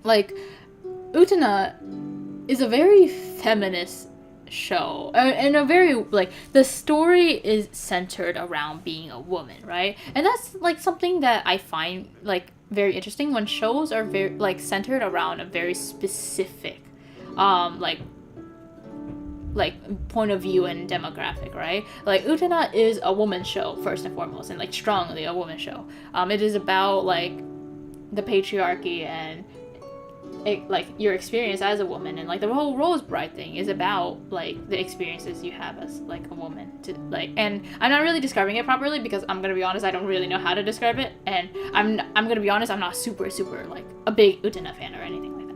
like, Utena is a very feminist show, and a very, like, the story is centered around being a woman, right? And that's, like, something that I find, like, very interesting when shows are very, like, centered around a very specific like point of view and demographic, right? Like, Utena is a woman's show first and foremost, and, like, strongly a woman's show. It is about, like, the patriarchy and like your experience as a woman, and, like, the whole Rose Bride thing is about, like, the experiences you have as, like, a woman to, like, and I'm not really describing it properly because I'm gonna be honest, I don't really know how to describe it, and I'm gonna be honest, I'm not super like a big Utena fan or anything like that.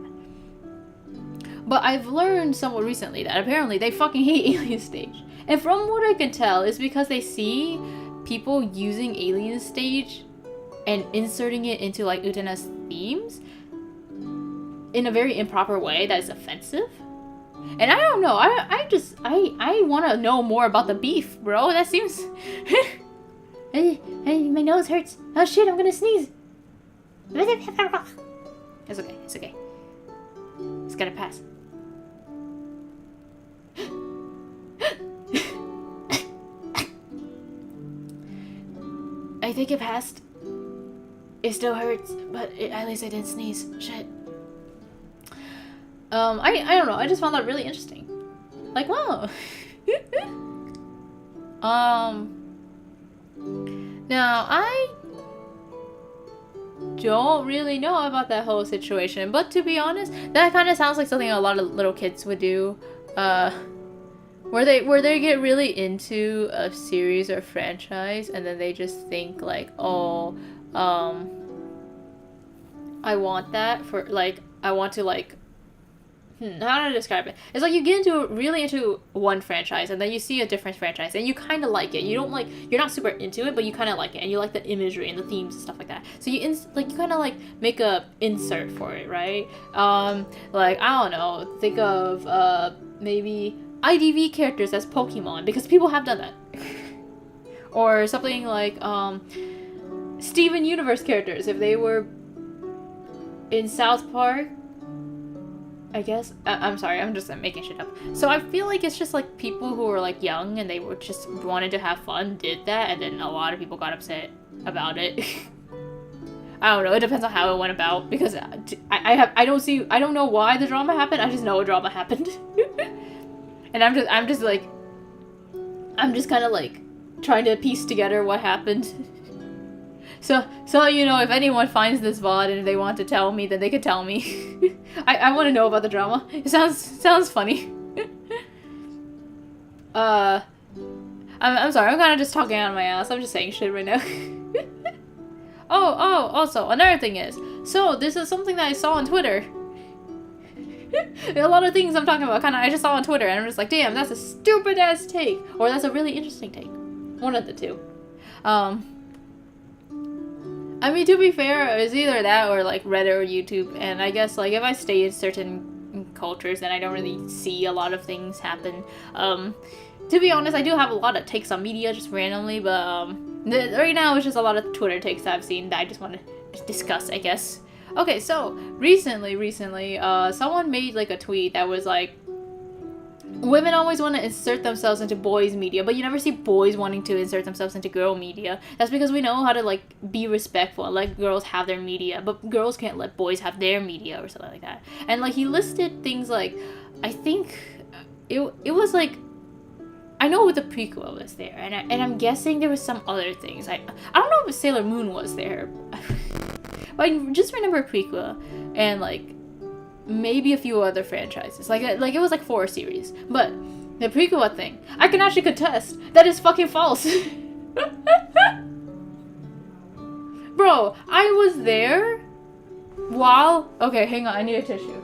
But I've learned somewhat recently that apparently they fucking hate Alien Stage. And from what I can tell, it's because they see people using Alien Stage and inserting it into like Utena's themes in a very improper way that is offensive. And I don't know, I want to know more about the beef, bro. That seems... hey, my nose hurts. Oh shit, I'm gonna sneeze. It's okay, it's okay. It's gonna pass. I think it passed. It still hurts, but at least I didn't sneeze. Shit. I don't know. I just found that really interesting. Like, wow. Now I don't really know about that whole situation, but to be honest, that kind of sounds like something a lot of little kids would do. Where they get really into a series or franchise, and then they just think like, oh, I want that for like, I want to like, how do I describe it? It's like you get really into one franchise, and then you see a different franchise, and you kind of like it. You don't like, you're not super into it, but you kind of like it, and you like the imagery and the themes and stuff like that. So you kind of like make a insert for it, right? Like, I don't know, think of maybe IDV characters as Pokemon, because people have done that. Or something like Steven Universe characters, if they were in South Park, I guess. I'm sorry, I'm just making shit up. So I feel like it's just like people who were like young and they were just wanted to have fun did that, and then a lot of people got upset about it. I don't know, it depends on how it went about, because I don't know why the drama happened, I just know a drama happened. And I'm just kind of like trying to piece together what happened. So you know, if anyone finds this VOD and they want to tell me, then they could tell me. I want to know about the drama. It sounds funny. I'm sorry, I'm kind of just talking out of my ass. I'm just saying shit right now. Oh, also, another thing is, so this is something that I saw on Twitter. A lot of things I'm talking about I just saw on Twitter, and I'm just like, damn, that's a stupid ass take, or that's a really interesting take. One of the two. I mean, to be fair, it's either that or like Reddit or YouTube, and I guess like if I stay in certain cultures, then I don't really see a lot of things happen. To be honest, I do have a lot of takes on media just randomly, but right now it's just a lot of Twitter takes that I've seen that I just want to discuss, I guess. Okay, so recently, someone made like a tweet that was like, women always want to insert themselves into boys' media, but you never see boys wanting to insert themselves into girl media. That's because we know how to like be respectful and let girls have their media, but girls can't let boys have their media or something like that. And like he listed things like, I think it was like, I know the prequel was there, and I'm guessing there was some other things. I don't know if Sailor Moon was there. But I just remember prequel and like maybe a few other franchises. Like it was like 4 series. But the prequel thing, I can actually contest that is fucking false. Bro, I was there while... Okay, hang on, I need a tissue.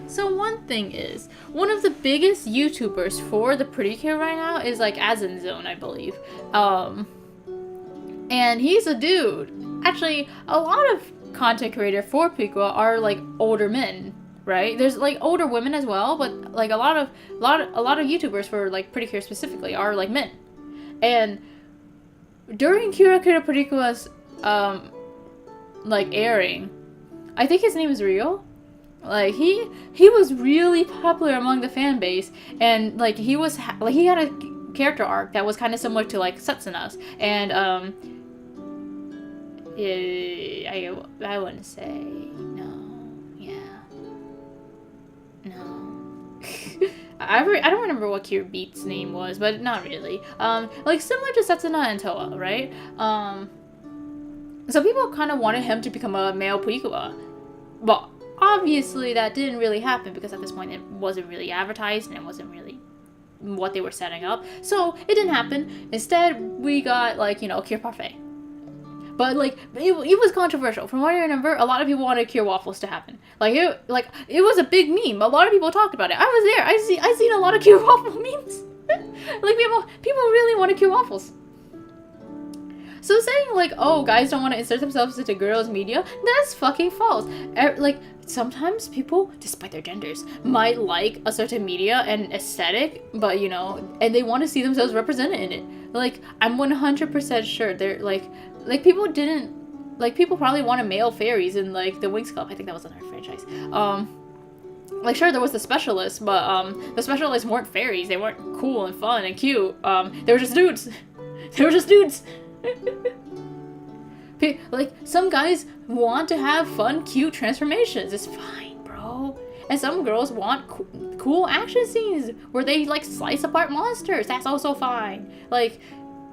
So one thing is, one of the biggest YouTubers for the Pretty Cure right now is like Zone, I believe. And he's a dude. Actually, a lot of content creators for prequel are like older men, right? There's like older women as well, but like a lot of YouTubers for like Pretty Cure specifically are like men. And during Kira Pretty Cure's like airing, I think his name is Rio. Like he was really popular among the fan base, and like he had a character arc that was kind of similar to like Setsuna's, and I wouldn't say no, yeah, no. I don't remember what Kira Beat's name was, but not really. Like similar to Setsuna and Toa, right? So people kind of wanted him to become a male Puikuwa, but obviously that didn't really happen because at this point it wasn't really advertised and it wasn't really what they were setting up. So it didn't happen. Instead, we got like, you know, Cure Parfait. But like it was controversial. From what I remember, a lot of people wanted Cure Waffles to happen. It was a big meme. A lot of people talked about it. I was there. I seen a lot of Cure Waffle memes. Like people really wanted Cure Waffles. So saying like, oh, guys don't want to insert themselves into girls' media, that's fucking false. Like, sometimes people, despite their genders, might like a certain media and aesthetic, but you know, and they want to see themselves represented in it. Like, I'm 100% sure they're like people didn't, like, people probably wanted male fairies in like the Winx Club. I think that was another franchise. Like, sure, there was the specialists, but the specialists weren't fairies. They weren't cool and fun and cute. They were just dudes. They were just dudes. Like, some guys want to have fun, cute transformations. It's fine, bro. And some girls want cool action scenes where they like slice apart monsters. That's also fine. Like,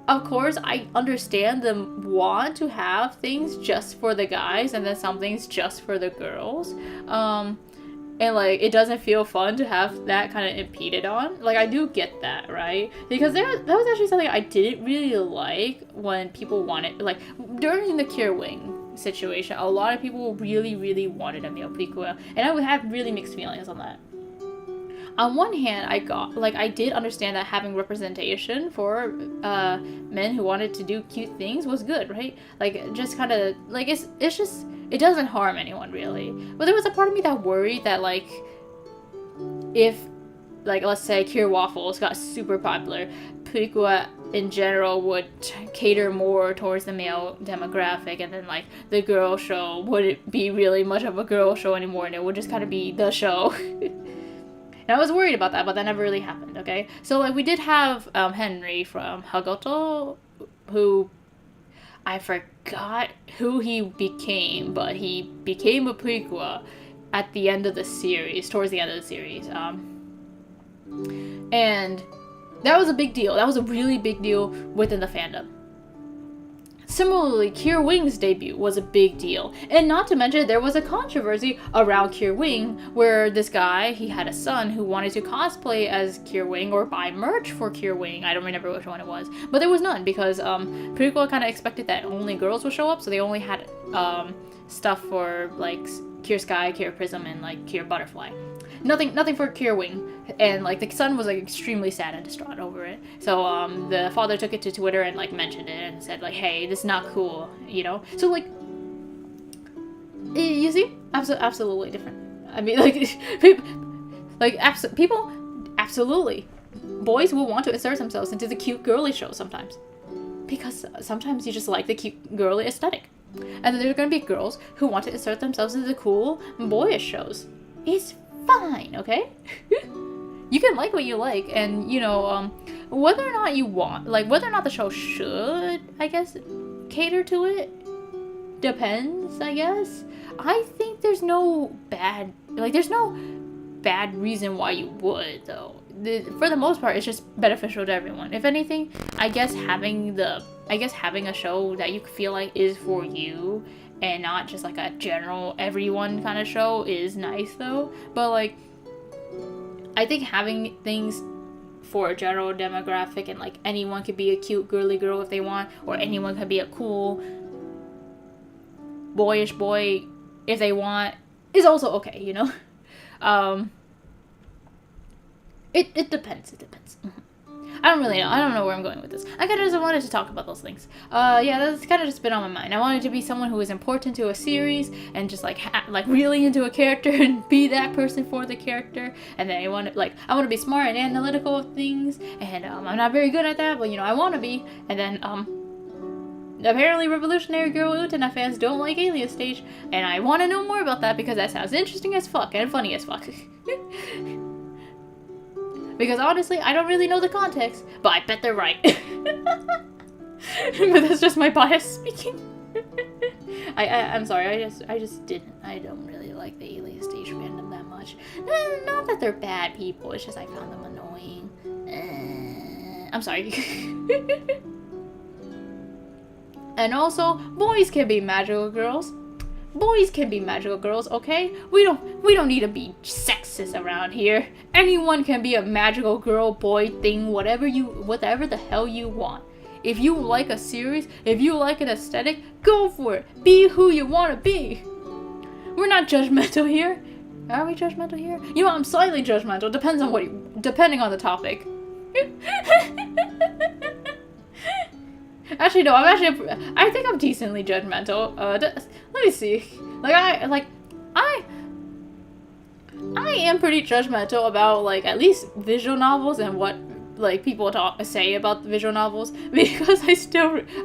of course, I understand them want to have things just for the guys and then some things just for the girls. And like, it doesn't feel fun to have that kind of impeded on. Like, I do get that, right? Because that was actually something I didn't really like when people wanted, like, during the Cure Wing situation, a lot of people really, really wanted a male prequel, and I would have really mixed feelings on that. On one hand, I did understand that having representation for men who wanted to do cute things was good, right? Like, just kind of, like, it's just, it doesn't harm anyone, really. But there was a part of me that worried that, like, if, like, let's say Cure Waffles got super popular, prequel in general would cater more towards the male demographic, and then, like, the girl show wouldn't be really much of a girl show anymore, and it would just kind of be the show. And I was worried about that, but that never really happened, okay? So, like, we did have Henry from Hagoto, who I forgot who he became, but he became a prequel at the end of the series, towards the end of the series. And that was a big deal. That was a really big deal within the fandom. Similarly, Cure Wing's debut was a big deal. And not to mention, there was a controversy around Cure Wing where this guy, he had a son who wanted to cosplay as Cure Wing or buy merch for Cure Wing. I don't remember which one it was. But there was none because prequel kind of expected that only girls would show up, so they only had stuff for like Cure Sky, Cure Prism, and like Cure Butterfly. Nothing for Cure Wing. And like the son was like extremely sad and distraught over it. So the father took it to Twitter and like mentioned it and said like, hey, this is not cool, you know? So like, you see? Absolutely different. I mean, like, people, absolutely. Boys will want to insert themselves into the cute girly show sometimes. Because sometimes you just like the cute girly aesthetic. And then there's gonna be girls who want to insert themselves into the cool boyish shows. It's fine, okay? You can like what you like, and you know, whether or not you want, like, whether or not the show should, I guess, cater to it, depends, I guess. I think there's no bad reason why you would, though. For the most part, it's just beneficial to everyone. If anything, I guess having a show that you feel like is for you and not just like a general everyone kind of show is nice, though. But like, I think having things for a general demographic and like anyone could be a cute girly girl if they want, or anyone could be a cool boyish boy if they want, is also okay, you know? It depends. I don't really know. I don't know where I'm going with this. I kind of just wanted to talk about those things. Yeah, that's kind of just been on my mind. I wanted to be someone who is important to a series and just like really into a character and be that person for the character. And then I want to be smart and analytical of things. And I'm not very good at that, but you know, I want to be. And then apparently Revolutionary Girl Utena fans don't like Alien Stage, and I want to know more about that because that sounds interesting as fuck and funny as fuck. Because honestly, I don't really know the context, but I bet they're right. But that's just my bias speaking. I'm sorry, I just didn't. I don't really like the Alien Stage fandom that much. Not that they're bad people, it's just I found them annoying. I'm sorry. And also, boys can be magical girls. Boys can be magical girls, okay? We don't need to be sexist around here. Anyone can be a magical girl, boy thing, whatever the hell you want. If you like a series, if you like an aesthetic, go for it. Be who you want to be. We're not judgmental here. Are we judgmental here? You know, I'm slightly judgmental. Depending on the topic. Actually, no. I think I'm decently judgmental. Let me see. I am pretty judgmental about like at least visual novels and what like people say about the visual novels, because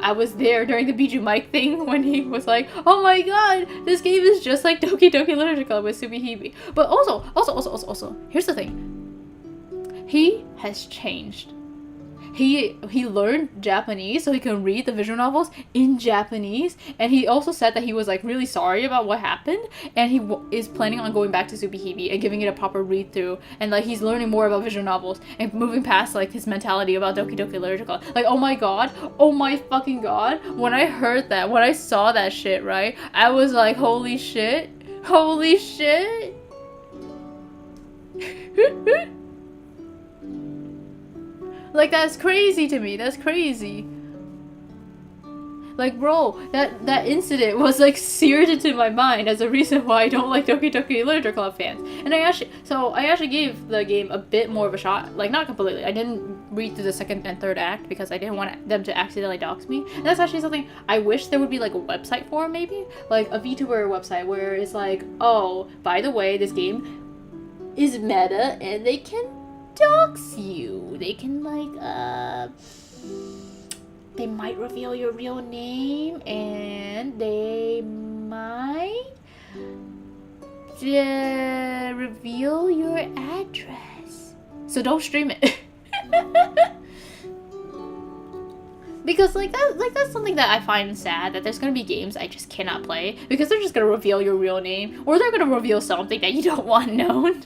I was there during the Bijou Mike thing when he was like, oh my god, this game is just like Doki Doki Literature Club with Tsubihime. But also, here's the thing. He has changed. He learned Japanese so he can read the visual novels in Japanese, and he also said that he was like really sorry about what happened, and he is planning on going back to Tsubihime and giving it a proper read through, and like he's learning more about visual novels and moving past like his mentality about Doki Doki Literature Club. Like, oh my fucking god, when I heard that, when I saw that shit, right, I was like, holy shit. Like, that's crazy to me. That's crazy. Like, bro, that incident was like seared into my mind as a reason why I don't like Doki Doki Literature Club fans. And I actually gave the game a bit more of a shot. Like, not completely. I didn't read through the second and third act because I didn't want them to accidentally dox me. And that's actually something I wish there would be like a website for, maybe like a VTuber website where it's like, oh, by the way, this game is meta and they can dox you. They can like they might reveal your real name, and they might reveal your address. So don't stream it. Because that's something that I find sad, that there's gonna be games I just cannot play because they're just gonna reveal your real name, or they're gonna reveal something that you don't want known.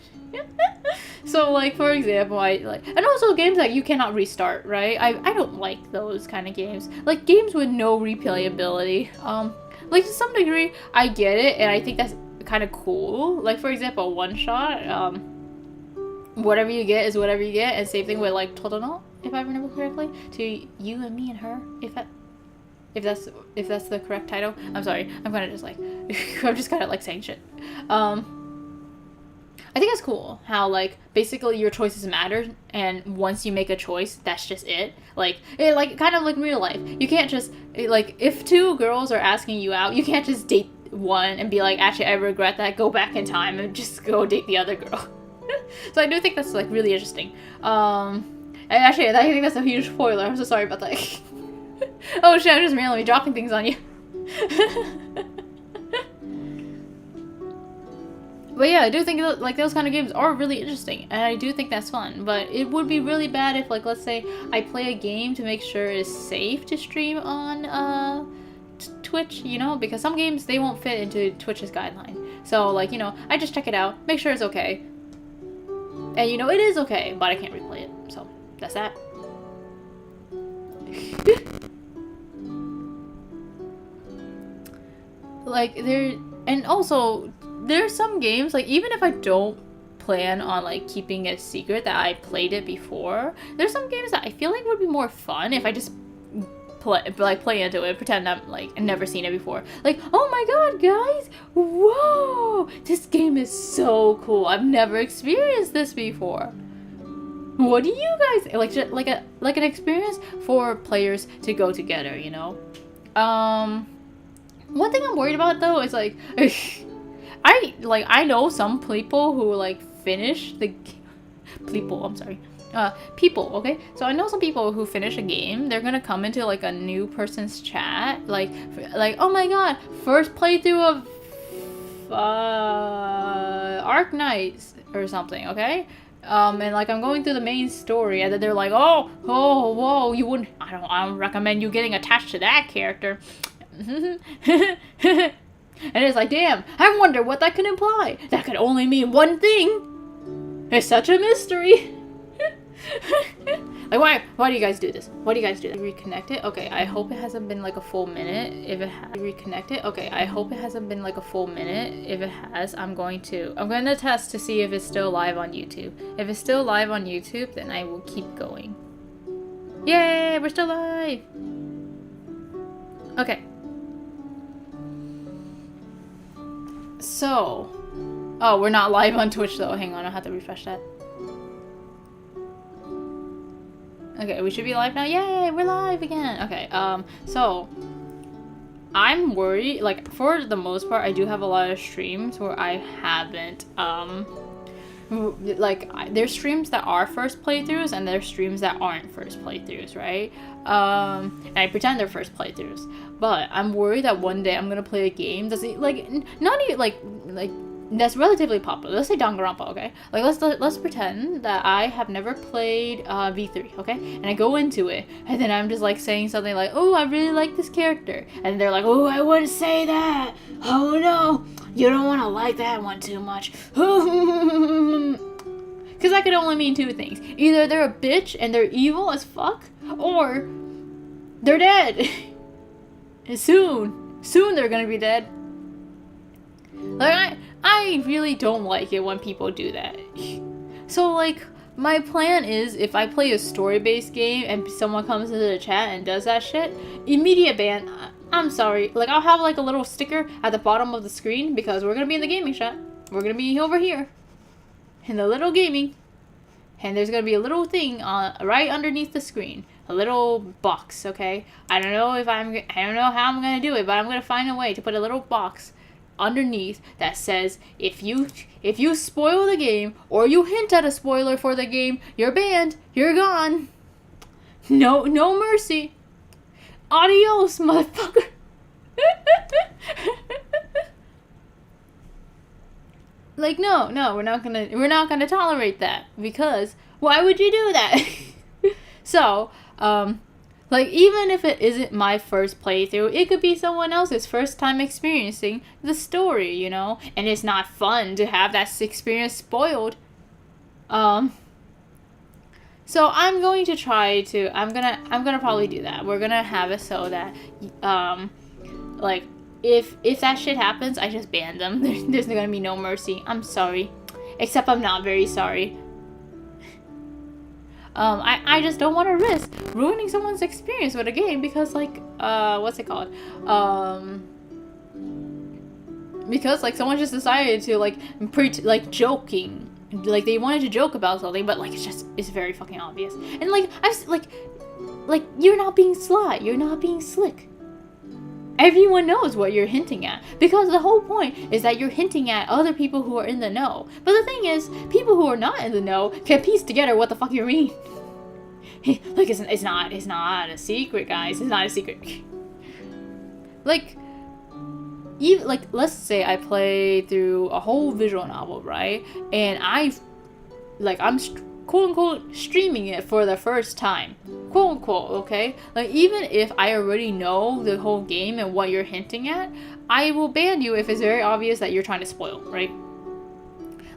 So, like, for example, and also games that you cannot restart, right? I don't like those kind of games. Like, games with no replayability. Like, to some degree, I get it, and I think that's kind of cool. Like, for example, One Shot, whatever you get is whatever you get, and same thing with, like, Todono, if I remember correctly, to You and Me and Her, if that's the correct title. I'm sorry, I'm kind of just, like, I'm just kind of, like, saying shit. I think it's cool how, like, basically your choices matter, and once you make a choice, that's just it. Like, kind of like real life. You can't just, like, if two girls are asking you out, you can't just date one and be like, actually, I regret that, go back in time and just go date the other girl. So I do think that's, like, really interesting. And actually, I think that's a huge spoiler. I'm so sorry about that. Oh shit, I'm just randomly dropping things on you. But yeah, I do think like those kind of games are really interesting, and I do think that's fun. But it would be really bad if, like, let's say I play a game to make sure it's safe to stream on Twitch, you know, because some games, they won't fit into Twitch's guideline. So, like, you know, I just check it out, make sure it's okay, and you know, it is okay, but I can't replay it. So that's that. Like, and also, there's some games, like, even if I don't plan on, like, keeping it secret that I played it before, there's some games that I feel like would be more fun if I just play into it, pretend I'm, like, I've never seen it before. Like, oh my god, guys, whoa, this game is so cool. I've never experienced this before. What do you guys, like an experience for players to go together, you know? One thing I'm worried about, though, is, like, I know some people who, like, finish the people, okay? So I know some people who finish a game, they're gonna come into, like, a new person's chat, like, oh my god, first playthrough of, Arc Knights or something, okay? And, like, I'm going through the main story, and then they're like, oh, whoa, you wouldn't, I don't recommend you getting attached to that character. And it's like, damn, I wonder what that could imply. That could only mean one thing. It's such a mystery. Like, why do you guys do this? Why do you guys do that? Reconnect it? Okay, I hope it hasn't been like a full minute. If it has, reconnect it? Okay, I hope it hasn't been like a full minute. If it has, I'm going to test to see if it's still live on YouTube. If it's still live on YouTube, then I will keep going. Yay, we're still live. Okay. So, oh, we're not live on Twitch though. Hang on, I'll have to refresh that. Okay, we should be live now. Yay, we're live again. Okay, so I'm worried, like, for the most part, I do have a lot of streams where I haven't, there's streams that are first playthroughs and there's streams that aren't first playthroughs, right? And I pretend they're first playthroughs, but I'm worried that one day I'm gonna play a game that's, like, not even, like, that's relatively popular. Let's say Danganronpa, okay? Like, let's pretend that I have never played V3, okay? And I go into it, and then I'm just like saying something like, "Oh, I really like this character," and they're like, "Oh, I wouldn't say that. Oh no, you don't want to like that one too much." Because that could only mean two things: either they're a bitch and they're evil as fuck, or they're dead. And soon they're gonna be dead. Like, I really don't like it when people do that. So, like, my plan is, if I play a story-based game and someone comes into the chat and does that shit, immediate ban. I'm sorry. Like, I'll have, like, a little sticker at the bottom of the screen, because we're gonna be in the gaming chat. We're gonna be over here in the little gaming, and there's gonna be a little thing right underneath the screen. A little box, okay? I don't know how I'm gonna do it, but I'm gonna find a way to put a little box underneath that says, if you spoil the game or you hint at a spoiler for the game, you're banned, you're gone. No mercy. Adios, motherfucker. Like, no, we're not gonna tolerate that, because why would you do that? So, like, even if it isn't my first playthrough, it could be someone else's first time experiencing the story, you know? And it's not fun to have that experience spoiled. So I'm going to try to, I'm gonna probably do that. We're gonna have it so that, like, if that shit happens, I just ban them. There's gonna be no mercy. I'm sorry. Except I'm not very sorry. I just don't want to risk ruining someone's experience with a game because, like, what's it called? Because, like, someone just decided to, like, joking. Like, they wanted to joke about something, but, like, it's very fucking obvious. And, like, like, you're not being sly. You're not being slick. Everyone knows what you're hinting at, because the whole point is that you're hinting at other people who are in the know. But the thing is, people who are not in the know can piece together what the fuck you mean. Like, it's not a secret, guys. It's not a secret. Like, even, like, let's say I play through a whole visual novel, right? And I'm quote unquote streaming it for the first time, quote unquote, okay? Like, even if I already know the whole game and what you're hinting at, I will ban you if it's very obvious that you're trying to spoil, right?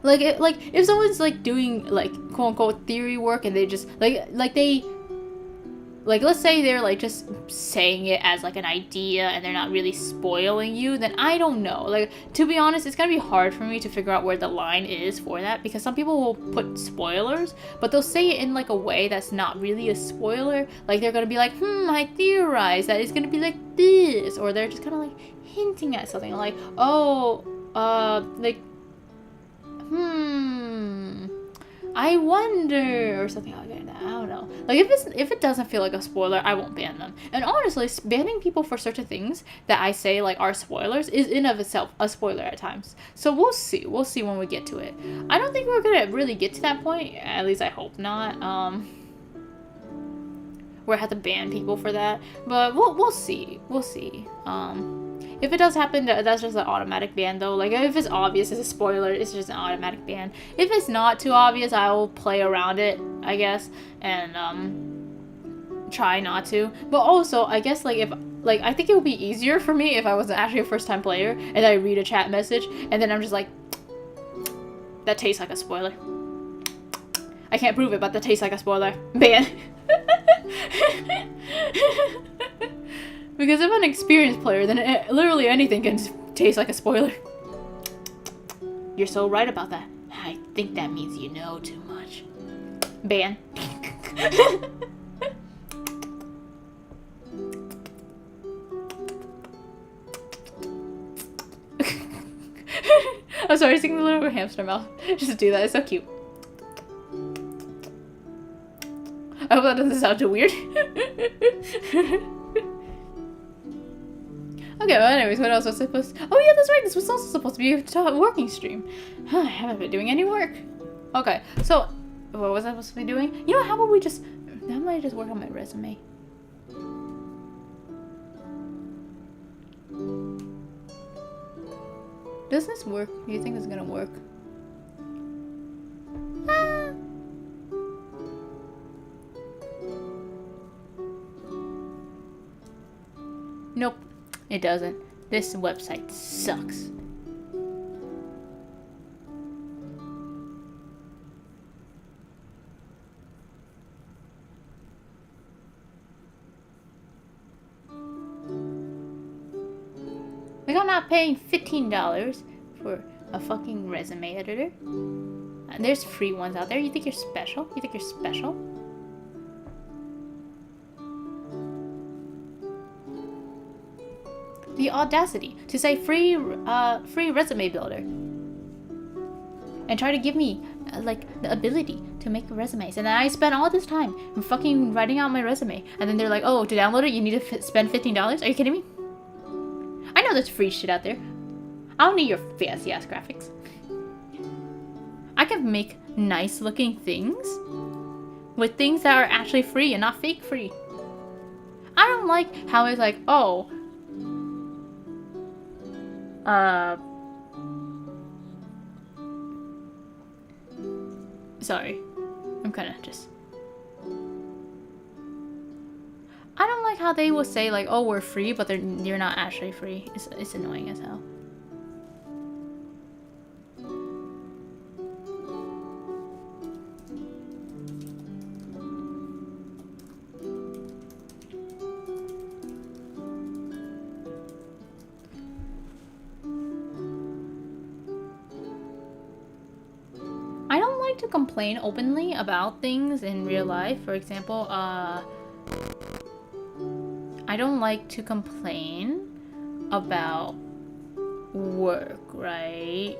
Like, if someone's, like, doing, like, quote unquote theory work and they just like, let's say they're, like, just saying it as, like, an idea and they're not really spoiling you, then I don't know. Like, to be honest, it's gonna be hard for me to figure out where the line is for that, because some people will put spoilers, but they'll say it in, like, a way that's not really a spoiler. Like, they're gonna be like, I theorize that it's gonna be like this, or they're just kind of, like, hinting at something, like, oh, like, I wonder, or something like that. I don't know. Like, if it doesn't feel like a spoiler, I won't ban them. And honestly, banning people for certain things that I say, like, are spoilers is in of itself a spoiler at times. So we'll see. We'll see when we get to it. I don't think we're gonna really get to that point. At least I hope not. Where I have to ban people for that. But we'll see. We'll see. If it does happen, that's just an automatic ban, though. Like, if it's obvious it's a spoiler, it's just an automatic ban. If it's not too obvious, I will play around it, I guess, and try not to. But also, I guess, like, I think it would be easier for me if I was actually a first-time player and I read a chat message and then I'm just like, that tastes like a spoiler. I can't prove it, but that tastes like a spoiler. Ban. Because if I'm an experienced player, then literally anything can taste like a spoiler. You're so right about that. I think that means you know too much. Ban. I'm sorry, sing the little hamster mouth. Just do that. It's so cute. I hope that doesn't sound too weird. Okay, well, anyways, what else was supposed to... Oh, yeah, that's right. This was also supposed to be a working stream. I haven't been doing any work. Okay, so... What was I supposed to be doing? You know, how about we just... How about I just work on my resume? Does this work? Do you think it's gonna work? Ah. Nope, it doesn't. This website sucks. Like, I'm not paying $15 for a fucking resume editor. And there's free ones out there. You think you're special? You think you're special? The audacity to say free resume builder. And try to give me, like, the ability to make resumes. And then I spent all this time fucking writing out my resume. And then they're like, oh, to download it, you need to spend $15? Are you kidding me? I know there's free shit out there. I don't need your fancy ass graphics. I can make nice looking things with things that are actually free and not fake free. I don't like how it's like, oh, sorry. I'm kind of just... I don't like how they will say like, oh, we're free, but you're not actually free. It's annoying as hell. I don't like to complain openly about things in real life. For example, I don't like to complain about work, right?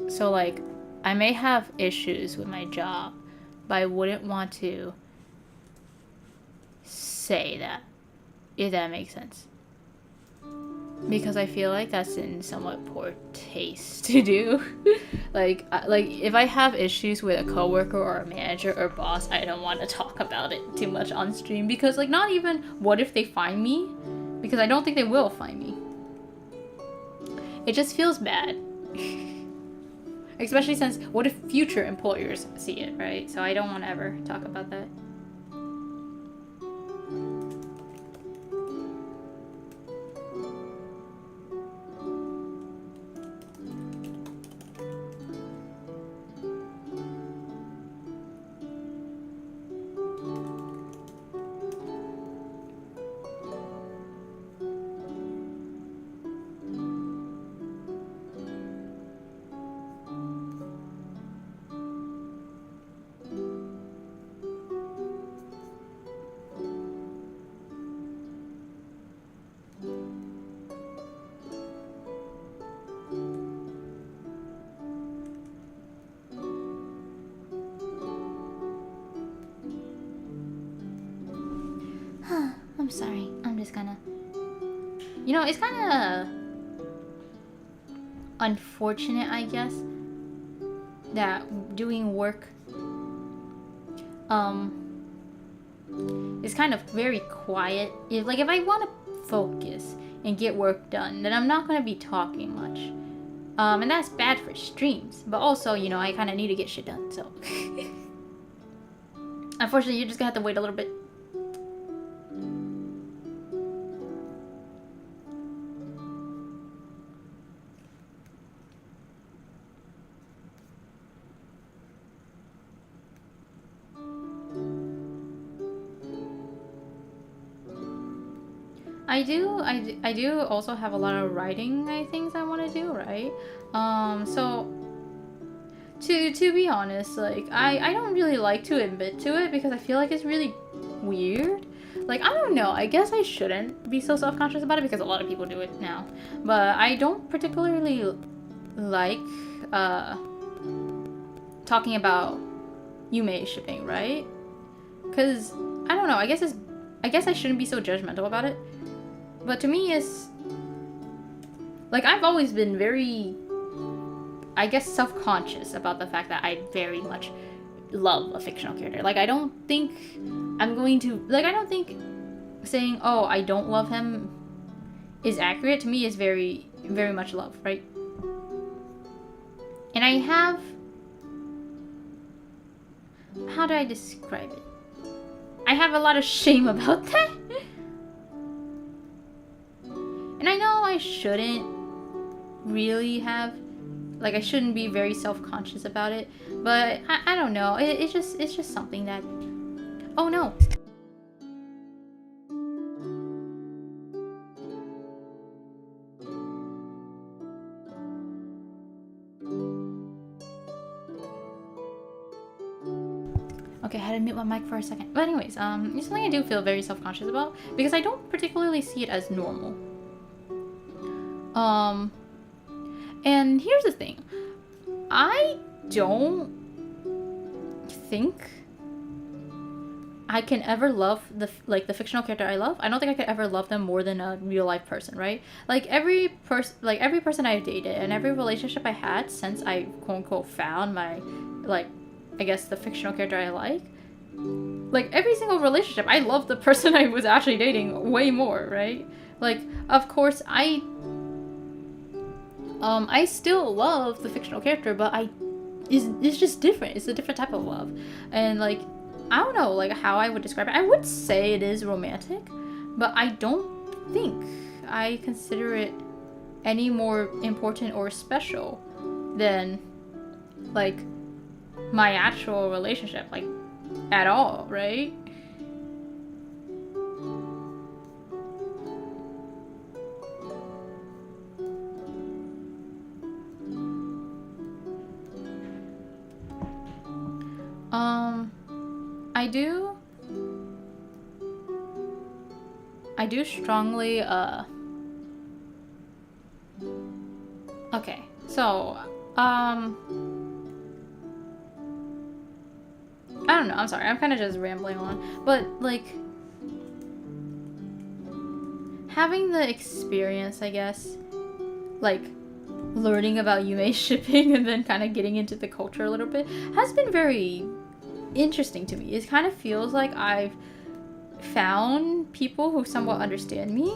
So like, I may have issues with my job, but I wouldn't want to say that, if that makes sense. Because I feel like that's in somewhat poor taste to do. like if I have issues with a coworker or a manager or boss, I don't want to talk about it too much on stream. Because like, not even what if they find me? Because I don't think they will find me. It just feels bad. Especially since, what if future employers see it, right? So I don't want to ever talk about that. I'm sorry. I'm just gonna... You know, it's kind of unfortunate, I guess, that doing work is kind of very quiet. If I want to focus and get work done, then I'm not going to be talking much. And that's bad for streams. But also, you know, I kind of need to get shit done, so... Unfortunately, you're just going to have to wait a little bit. I do also have a lot of writing things I want to do, right? So to be honest, like I don't really like to admit to it because I feel like it's really weird. Like, I don't know. I guess I shouldn't be so self-conscious about it because a lot of people do it now. But I don't particularly like talking about Yume shipping, right? Because I don't know. I guess I shouldn't be so judgmental about it. But to me, it's like I've always been very, I guess, self-conscious about the fact that I very much love a fictional character. Like, I don't think I'm going to, like, I don't think saying, oh, I don't love him is accurate. To me, is very, very much love, right? And I have, how do I describe it? I have a lot of shame about that. And I know I shouldn't really have, like, I shouldn't be very self-conscious about it, but I don't know. It's just something that, oh no. Okay, I had to mute my mic for a second. But anyways, it's something I do feel very self-conscious about because I don't particularly see it as normal. And here's the thing. I don't think I can ever love the fictional character I love. I don't think I could ever love them more than a real life person, right? Like every person I've dated and every relationship I had since I quote unquote found my, like, I guess the fictional character I like every single relationship I love the person I was actually dating way more, right? Like, of course I still love the fictional character, but it's just different. It's a different type of love. And like, I don't know, like, how I would describe it. I would say it is romantic, but I don't think I consider it any more important or special than, like, my actual relationship, like, at all, right? I do strongly, okay, so, I don't know, I'm sorry, I'm kind of just rambling on, but, like, having the experience, I guess, like, learning about Yume shipping and then kind of getting into the culture a little bit has been very interesting to me. It kind of feels like I've found people who somewhat understand me,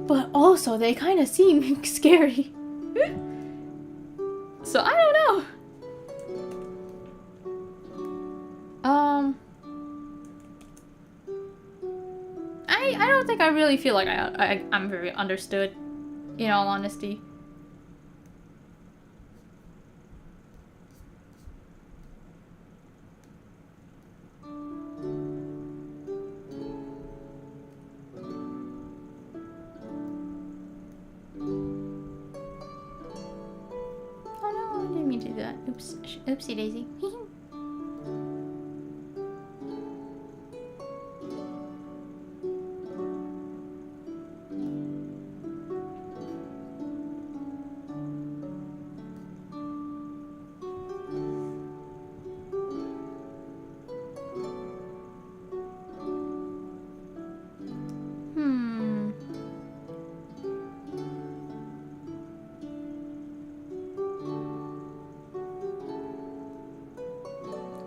but also they kind of seem scary. So I don't know. I don't think I really feel like I'm very understood, in all honesty. Oh no, I didn't mean to do that. Oops, oopsie daisy.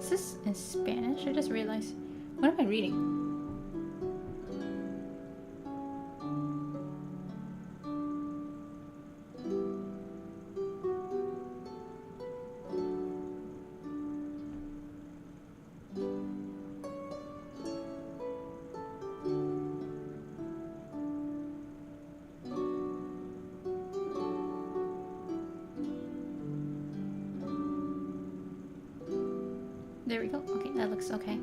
Is this in Spanish? I just realized. What am I reading? There we go. Okay, that looks okay.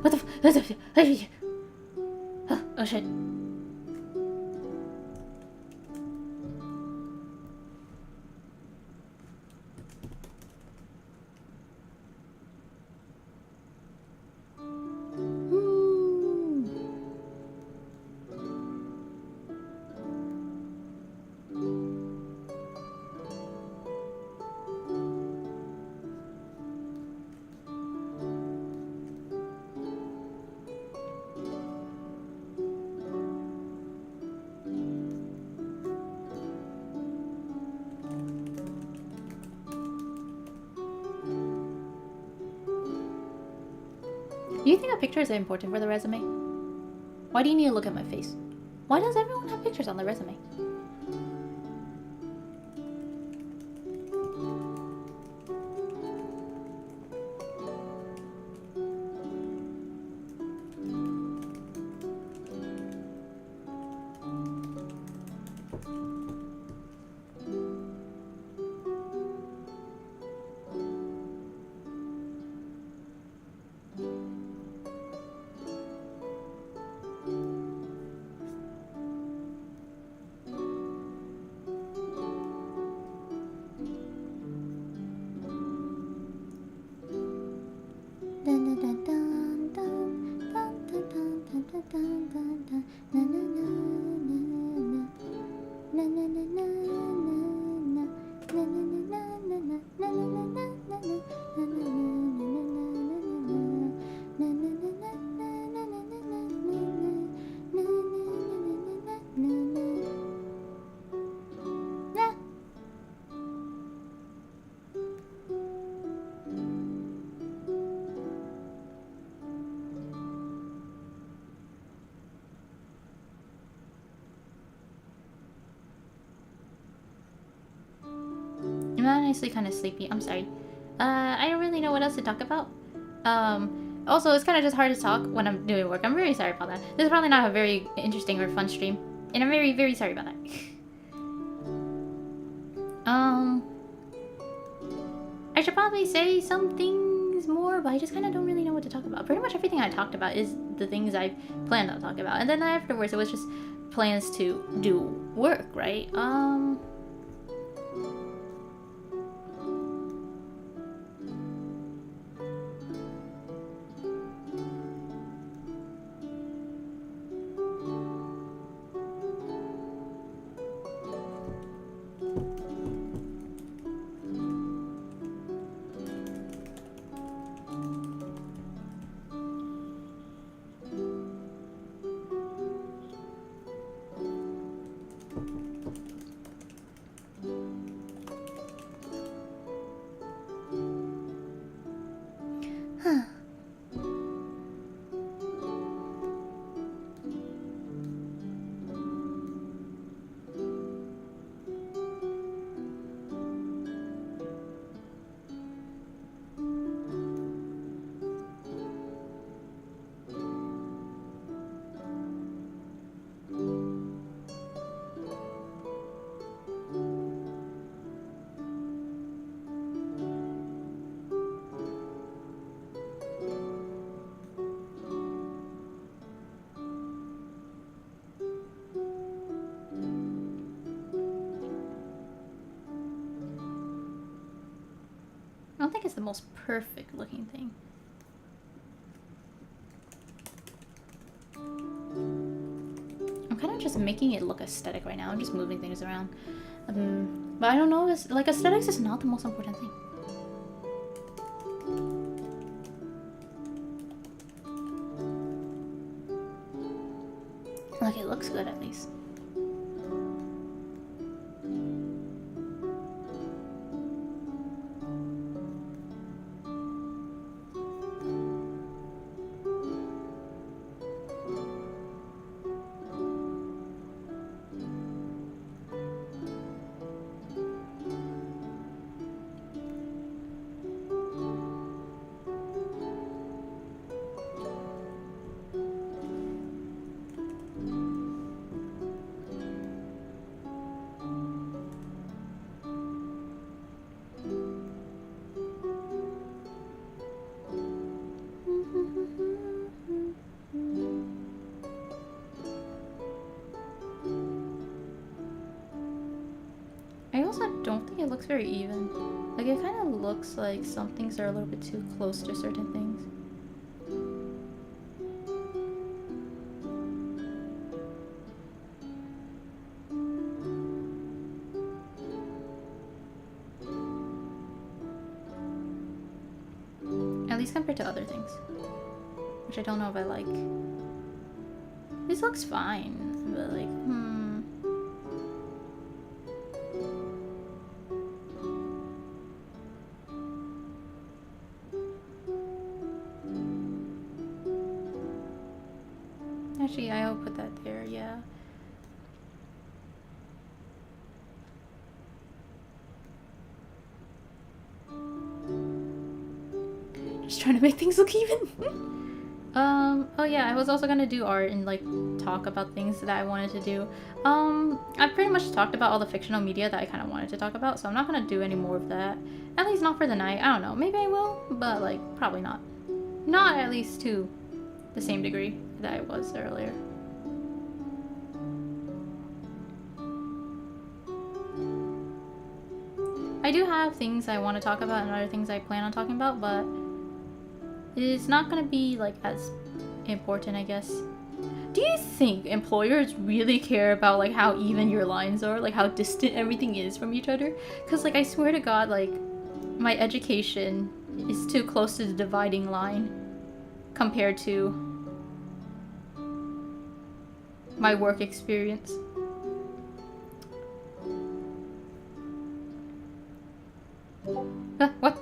What the oh shit. Do you think that pictures are important for the resume? Why do you need to look at my face? Why does everyone have pictures on their resume? I'm honestly kind of sleepy. I'm sorry. I don't really know what else to talk about. Also, it's kind of just hard to talk when I'm doing work. I'm very sorry about that. This is probably not a very interesting or fun stream. And I'm very, very sorry about that. I should probably say some things more, but I just kind of don't really know what to talk about. Pretty much everything I talked about is the things I planned on talking about. And then afterwards, it was just plans to do work, right? I don't think it's the most perfect looking thing. I'm kind of just making it look aesthetic right now. I'm just moving things around. But I don't know, it's, like, aesthetics is not the most important thing. Like, it looks good at least. also don't think it looks very even. Like, it kind of looks like some things are a little bit too close to certain things. At least compared to other things. Which I don't know if I like. This looks fine, but like, Actually, I'll put that there, yeah. Just trying to make things look even. Oh yeah, I was also gonna do art and like talk about things that I wanted to do. I pretty much talked about all the fictional media that I kind of wanted to talk about, so I'm not gonna do any more of that. At least not for the night. I don't know. Maybe I will, but like probably not. Not at least to the same degree that I was earlier. I do have things I want to talk about and other things I plan on talking about, but it's not gonna be like as important, I guess. Do you think employers really care about like how even your lines are, like how distant everything is from each other? Because like I swear to God, like my education is too close to the dividing line compared to my work experience. What?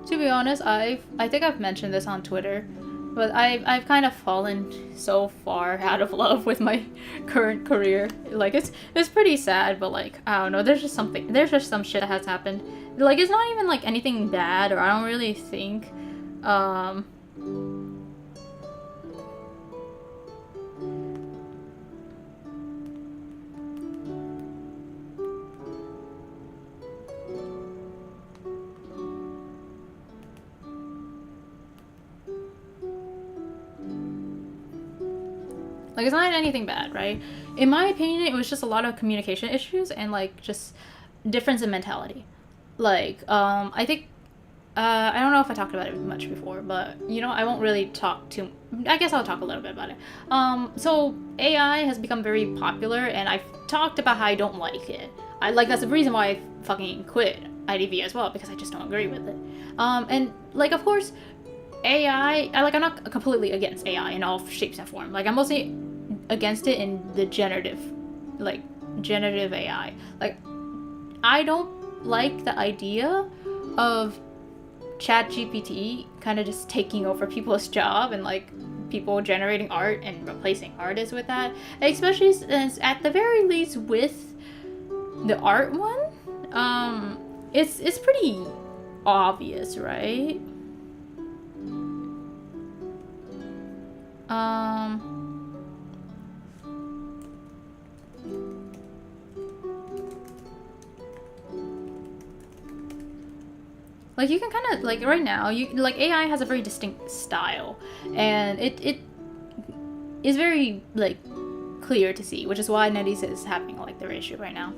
To be honest, I think I've mentioned this on Twitter, but I've kind of fallen so far out of love with my current career. Like it's pretty sad, but like I don't know, there's just some shit that has happened. Like it's not even like anything bad, or I don't really think like it's not anything bad, right? In my opinion, it was just a lot of communication issues and like just difference in mentality. Like I think I don't know if I talked about it much before, but you know, I won't really talk too. I guess I'll talk a little bit about it. So AI has become very popular, and I've talked about how I don't like it. I like that's the reason why I fucking quit IDV as well, because I just don't agree with it. And like of course, I'm not completely against AI in all shapes and forms. Like I'm mostly against it in the generative AI. Like I don't like the idea of ChatGPT kind of just taking over people's job and like people generating art and replacing artists with that, especially since at the very least with the art one, it's pretty obvious, right? Like you can kind of like right now, you like AI has a very distinct style, and it is very like clear to see, which is why NetEase is having like their issue right now.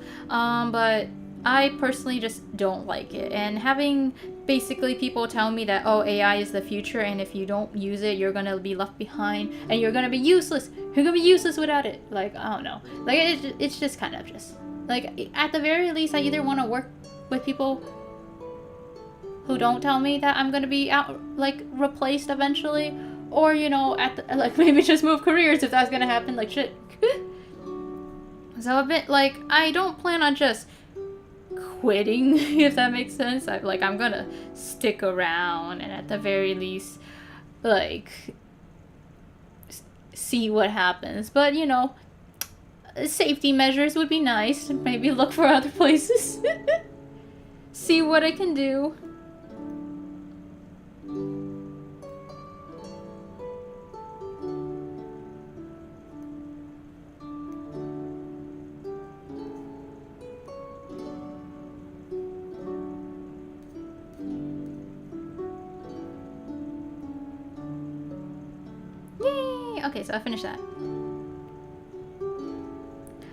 But I personally just don't like it, and having basically people tell me that AI is the future, and if you don't use it, you're gonna be left behind, and you're gonna be useless. You're gonna be useless without it. Like I don't know. Like it's just kind of just like at the very least, I either want to work with people who don't tell me that I'm gonna be out like replaced eventually, or you know like maybe just move careers if that's gonna happen. Like shit. So a bit like I don't plan on just quitting if that makes sense. I'm gonna stick around and at the very least like see what happens, but you know, safety measures would be nice. Maybe look for other places. See what I can do. Yay! right? Okay, so I finished that.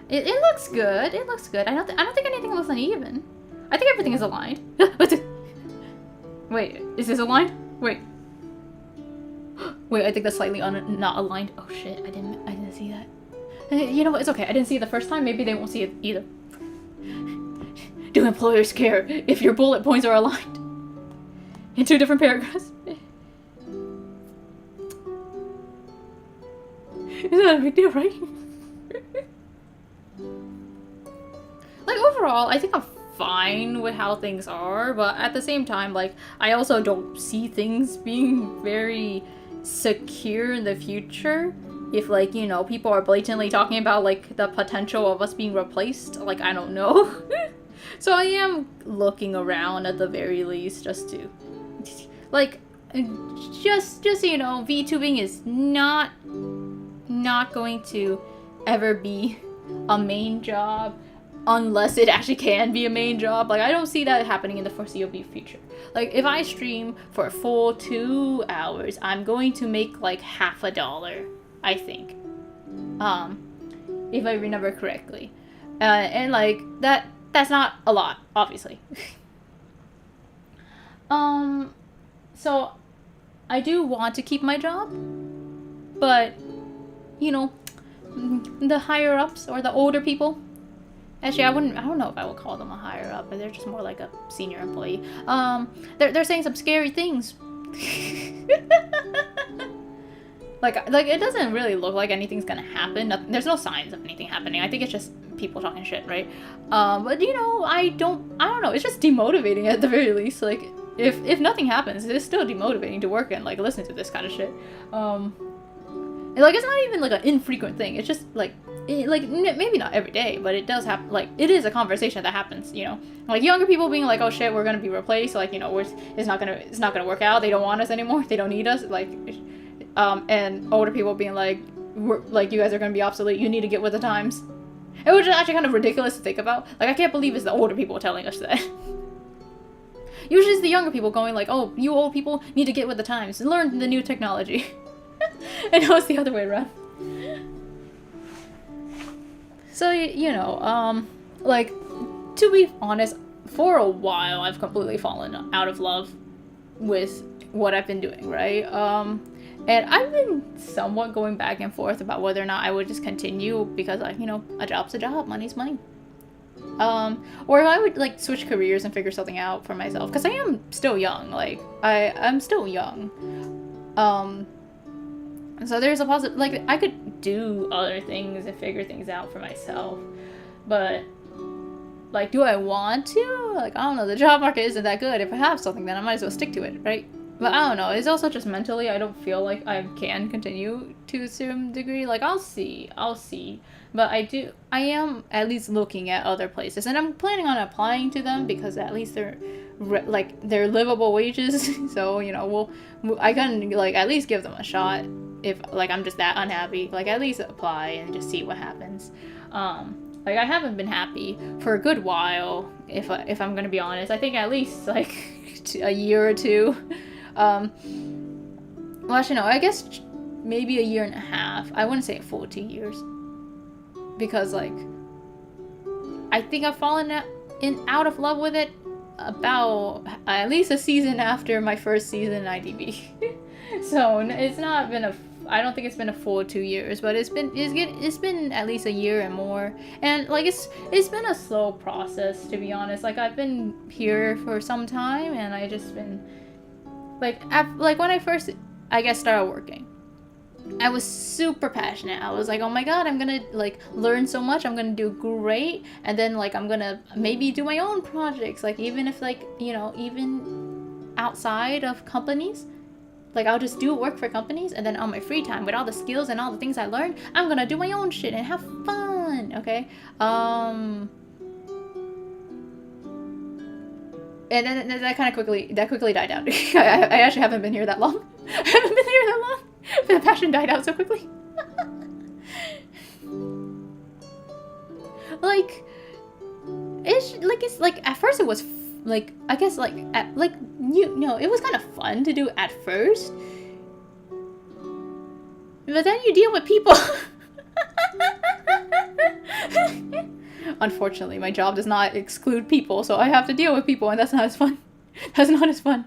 It looks good. It looks good. I don't think anything looks uneven. I think everything is aligned. Wait, is this aligned? Wait. Wait, I think that's slightly not aligned. Oh shit, I didn't see that. You know what? It's okay. I didn't see it the first time. Maybe they won't see it either. Do employers care if your bullet points are aligned in 2 different paragraphs? Isn't that a big deal, right? Like, overall, I think I'm fine with how things are, but at the same time, like, I also don't see things being very secure in the future. If, like, you know, people are blatantly talking about, like, the potential of us being replaced, like, I don't know. So I am looking around at the very least, just to, like, just so you know, VTubing is not going to ever be a main job unless it actually can be a main job. Like, I don't see that happening in the foreseeable future. Like, if I stream for a full 2 hours, I'm going to make like $50, I think, if I remember correctly, and like that's not a lot, obviously. So I do want to keep my job, but you know, the higher ups or the older people. Actually, I don't know if I would call them a higher up, but they're just more like a senior employee. They're saying some scary things. like it doesn't really look like anything's gonna happen. There's no signs of anything happening. I think it's just people talking shit, right? But you know, I don't know. It's just demotivating at the very least. Like, if nothing happens, it's still demotivating to work and like listen to this kind of shit. And, like, it's not even like an infrequent thing. It's just like, maybe not every day, but it does happen. Like, it is a conversation that happens, you know, like younger people being like, oh shit, we're gonna be replaced, like, you know, it's not gonna work out, they don't want us anymore, they don't need us, like, and older people being like, you guys are gonna be obsolete, you need to get with the times. It was actually kind of ridiculous to think about. Like, I can't believe it's the older people telling us that. Usually it's the younger people going like, oh, you old people need to get with the times and learn the new technology. And now it's the other way around. So, you know, like, to be honest, for a while I've completely fallen out of love with what I've been doing, right? And I've been somewhat going back and forth about whether or not I would just continue, because, like, you know, a job's a job, money's money. Or if I would, like, switch careers and figure something out for myself, because I am still young, like, I'm still young. So there's a positive, like, I could do other things and figure things out for myself, but, like, do I want to? Like, I don't know, the job market isn't that good. If I have something, then I might as well stick to it, right? But I don't know, it's also just mentally, I don't feel like I can continue to a certain degree. Like, I'll see. But I am at least looking at other places, and I'm planning on applying to them, because at least they're livable wages. So, you know, I can, like, at least give them a shot. If, like, I'm just that unhappy, like, at least apply and just see what happens. Like, I haven't been happy for a good while, if I'm gonna be honest. I think at least, like, a year or 2. Well, actually, no, I guess maybe a year and a half. I wouldn't say a full 2 years. Because, like, I think I've fallen out of love with it about at least a season after my first season in IDB. So it's not been I don't think it's been a full 2 years, but it's been at least a year and more. And, like, it's been a slow process, to be honest. Like, I've been here for some time, and I just been like when I first, I guess, started working, I was super passionate. I was like, oh my god, I'm gonna, like, learn so much, I'm gonna do great, and then, like, I'm gonna maybe do my own projects, like, even if, like, you know, even outside of companies. Like, I'll just do work for companies, and then on my free time, with all the skills and all the things I learned, I'm gonna do my own shit and have fun, okay? And then that quickly died out. I actually haven't been here that long. The passion died out so quickly. It's like at first it was like, I guess, like, it was kind of fun to do at first, But then you deal with people. Unfortunately, my job does not exclude people, so I have to deal with people, and that's not as fun. That's not as fun.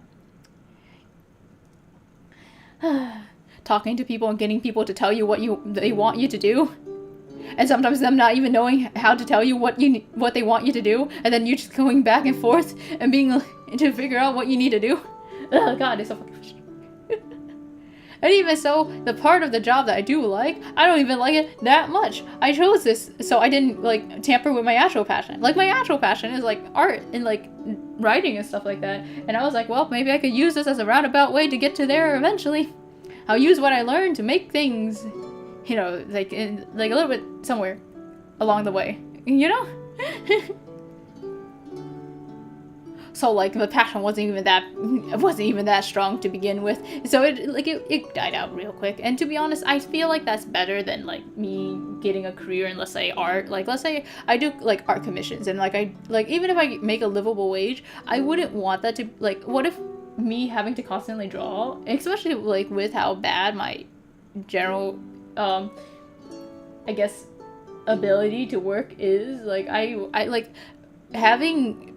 Talking to people and getting people to tell you what they want you to do, and sometimes them not even knowing how to tell you what they want you to do, and then you just going back and forth and being to figure out what you need to do. Oh god, it's so fucking frustrating. And even so, the part of the job that I do like, I don't even like it that much. I chose this so I didn't like tamper with my actual passion. Like my actual passion is like art and like writing and stuff like that. And I was like, well, maybe I could use this as a roundabout way to get to there eventually. I'll use what I learned to make things, you know, like a little bit somewhere along the way, you know? So like the passion wasn't even that strong to begin with. So it died out real quick. And to be honest, I feel like that's better than like me getting a career in, let's say, art. Like let's say I do like art commissions, and like even if I make a livable wage, I wouldn't want that to like, what if me having to constantly draw, especially like with how bad my general I guess ability to work is, like I like having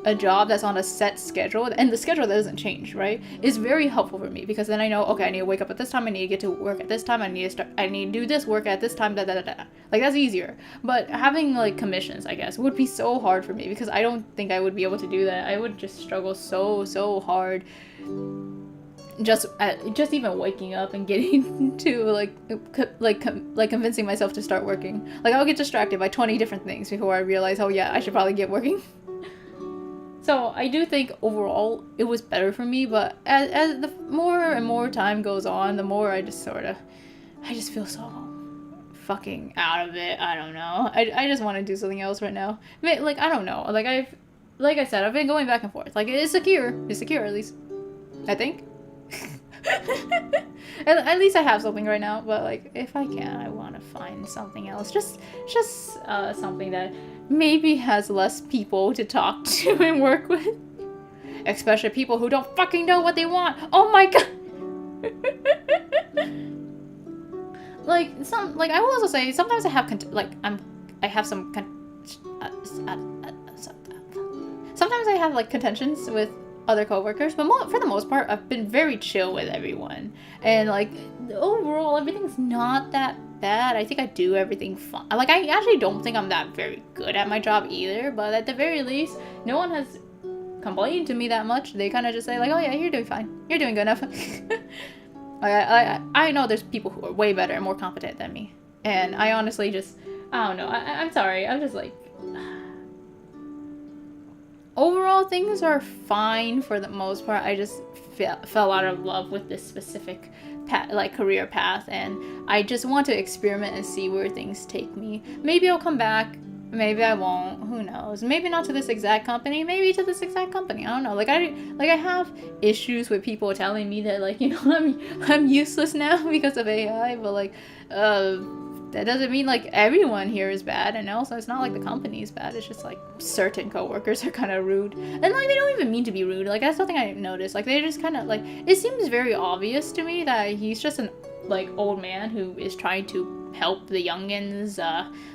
a job that's on a set schedule, and the schedule that doesn't change, right, is very helpful for me, because then I know, okay, I need to wake up at this time, I need to get to work at this time, I need to do this work at this time, da da da da. Like that's easier. But having like commissions, I guess, would be so hard for me, because I don't think I would be able to do that. I would just struggle so hard. Just even waking up and getting to convincing myself to start working. Like I'll get distracted by 20 different things before I realize, oh yeah, I should probably get working. So I do think overall it was better for me, but as the more and more time goes on, the more I just feel so fucking out of it. I don't know. I just want to do something else right now. Like I don't know. Like I said, I've been going back and forth. Like it's secure at least, I think. At least I have something right now. But like if I can, I want to find something else. Just something that maybe has less people to talk to and work with, especially people who don't fucking know what they want. Oh my god. Like I will also say sometimes I have sometimes I have like contentions with other coworkers, but for the most part I've been very chill with everyone, and like overall everything's not that bad. I think I do everything fine. Like I actually don't think I'm that very good at my job either, but at the very least no one has complained to me that much. They kind of just say like, oh yeah, you're doing fine, you're doing good enough. I know there's people who are way better and more competent than me, and I honestly just, I don't know, I'm sorry, I'm just like, overall things are fine for the most part. I just fell out of love with this specific career path, and I just want to experiment and see where things take me. Maybe I'll come back, maybe I won't, who knows. Maybe not to this exact company, maybe to this exact company, I don't know. Like I have issues with people telling me that, like, you know, I'm useless now because of AI, but like that doesn't mean like everyone here is bad, and also it's not like the company is bad. It's just like certain coworkers are kind of rude, and like they don't even mean to be rude. Like that's something I noticed. Like they just kind of like, it seems very obvious to me that he's just an like old man who is trying to help the youngins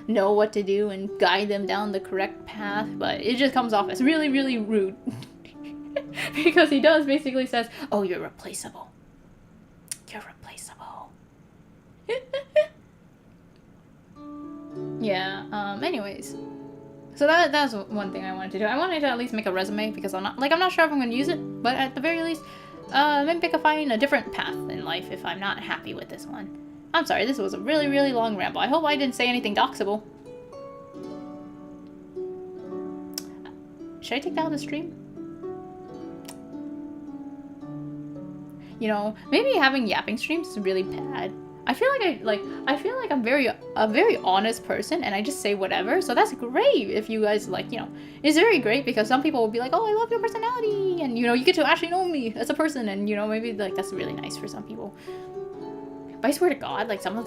know what to do and guide them down the correct path, but it just comes off as really, really rude. Because he does basically says, oh, you're replaceable. You're replaceable. Yeah, anyways. So that's one thing I wanted to do. I wanted to at least make a resume, because I'm not sure if I'm going to use it, but at the very least, maybe I could find a different path in life if I'm not happy with this one. I'm sorry, this was a really, really long ramble. I hope I didn't say anything doxable. Should I take down the stream? You know, maybe having yapping streams is really bad. I feel like I'm a very honest person, and I just say whatever. So that's great if you guys like, you know, it's very great, because some people will be like, oh, I love your personality, and you know, you get to actually know me as a person, and you know, maybe like that's really nice for some people. But I swear to God, like some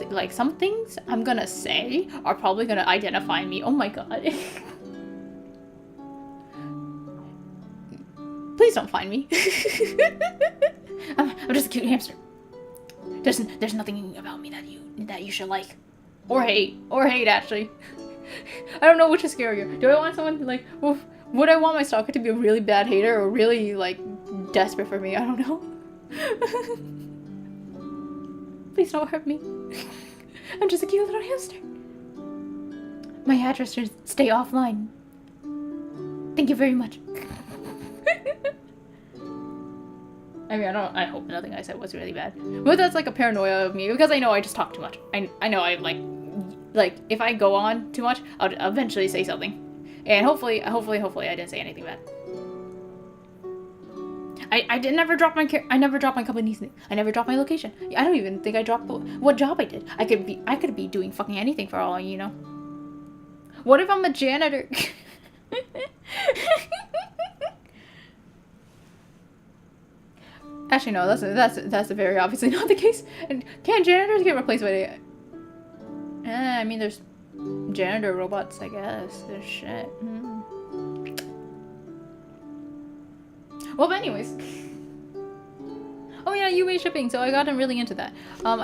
things I'm gonna say are probably gonna identify me. Oh my God. Please don't find me. I'm just a cute hamster. There's nothing about me that you should like, or hate actually. I don't know which is scarier. Do I want someone like? Would I want my stalker to be a really bad hater or really like desperate for me? I don't know. Please don't hurt me. I'm just a cute little hamster. My address should stay offline. Thank you very much. I mean, I hope nothing I said was really bad. But that's like a paranoia of me because I know I just talk too much. I know I like if I go on too much, I'll eventually say something. And hopefully I didn't say anything bad. I never drop my company's name. I never dropped my location. I don't even think I dropped what job I did. I could be doing fucking anything for all you know. What if I'm a janitor? Actually, no. That's very obviously not the case. And can janitors get replaced by AI? I mean, there's janitor robots, I guess. There's shit. Well, but anyways. Oh yeah, UA shipping. So I gotten really into that. So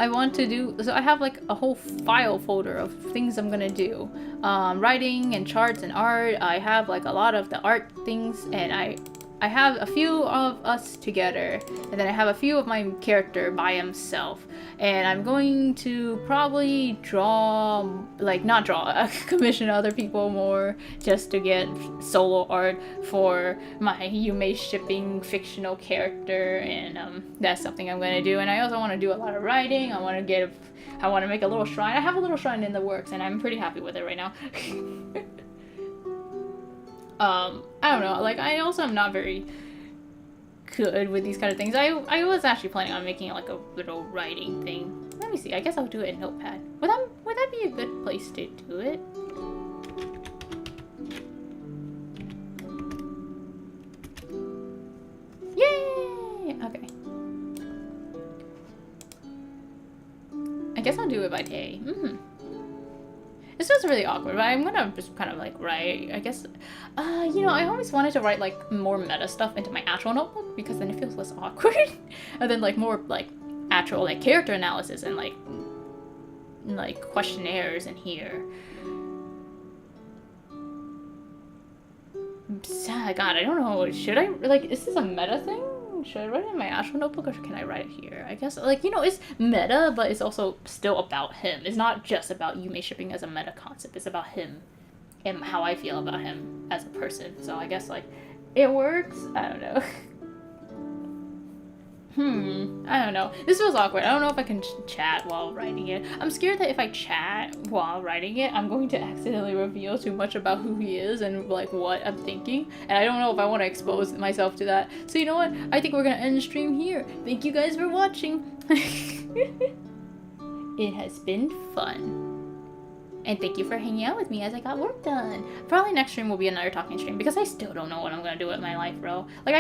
I have like a whole file folder of things I'm gonna do. Writing and charts and art. I have like a lot of the art things, and I have a few of us together, and then I have a few of my character by himself. And I'm going to probably commission other people more just to get solo art for my Yume shipping fictional character, and that's something I'm gonna do. And I also want to do a lot of writing. I want to make a little shrine. I have a little shrine in the works, and I'm pretty happy with it right now. I don't know, like, I also am not very good with these kind of things. I was actually planning on making like a little writing thing. Let me see, I guess I'll do it in Notepad. Would that be a good place to do it? Yay! Okay. I guess I'll do it by day. This was really awkward, but I'm gonna just kind of like write, I guess, you know, I always wanted to write like more meta stuff into my actual notebook because then it feels less awkward. And then like more like actual like character analysis and like questionnaires in here. God, I don't know, should I, like, is this a meta thing? Should I write it in my actual notebook or can I write it here? I guess, like, you know, it's meta, but it's also still about him. It's not just about Yume shipping as a meta concept. It's about him and how I feel about him as a person. So I guess, like, it works. I don't know. I don't know. This feels awkward. I don't know if I can chat while writing it. I'm scared that if I chat while writing it, I'm going to accidentally reveal too much about who he is and like what I'm thinking. And I don't know if I want to expose myself to that. So you know what? I think we're gonna end the stream here. Thank you guys for watching. It has been fun. And thank you for hanging out with me as I got work done. Probably next stream will be another talking stream because I still don't know what I'm gonna do with my life, bro. Like,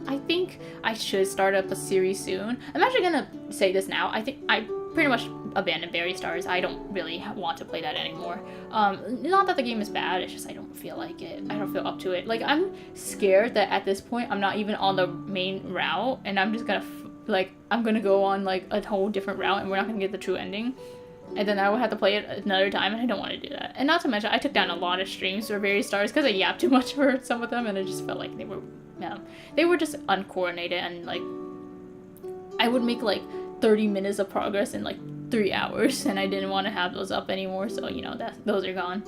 I think I should start up a series soon. I'm actually gonna say this now. I think I pretty much abandoned Berry Stars. I don't really want to play that anymore. Not that the game is bad, it's just I don't feel like it. I don't feel up to it. Like, I'm scared that at this point I'm not even on the main route and I'm just gonna, I'm gonna go on like a whole different route and we're not gonna get the true ending. And then I would have to play it another time, and I don't want to do that. And not to mention, I took down a lot of streams for Berry Stars because I yapped too much for some of them, and it just felt like they were just uncoordinated, and like I would make like 30 minutes of progress in like 3 hours, and I didn't want to have those up anymore. So you know those are gone.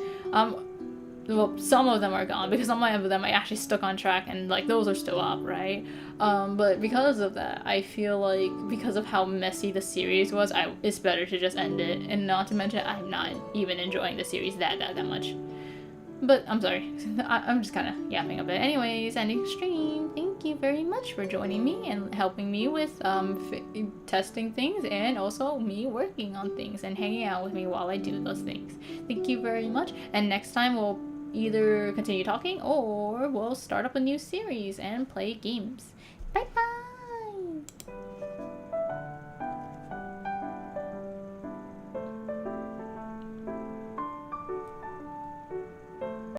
Well, some of them are gone because some of them I actually stuck on track, and like those are still up, right? But because of that, I feel like because of how messy the series was, it's better to just end it. And not to mention, I'm not even enjoying the series that much. But I'm sorry, I'm just kind of yapping a bit. Anyways, ending the stream. Thank you very much for joining me and helping me with testing things, and also me working on things and hanging out with me while I do those things. Thank you very much, and next time we'll either continue talking or we'll start up a new series and play games. Bye bye!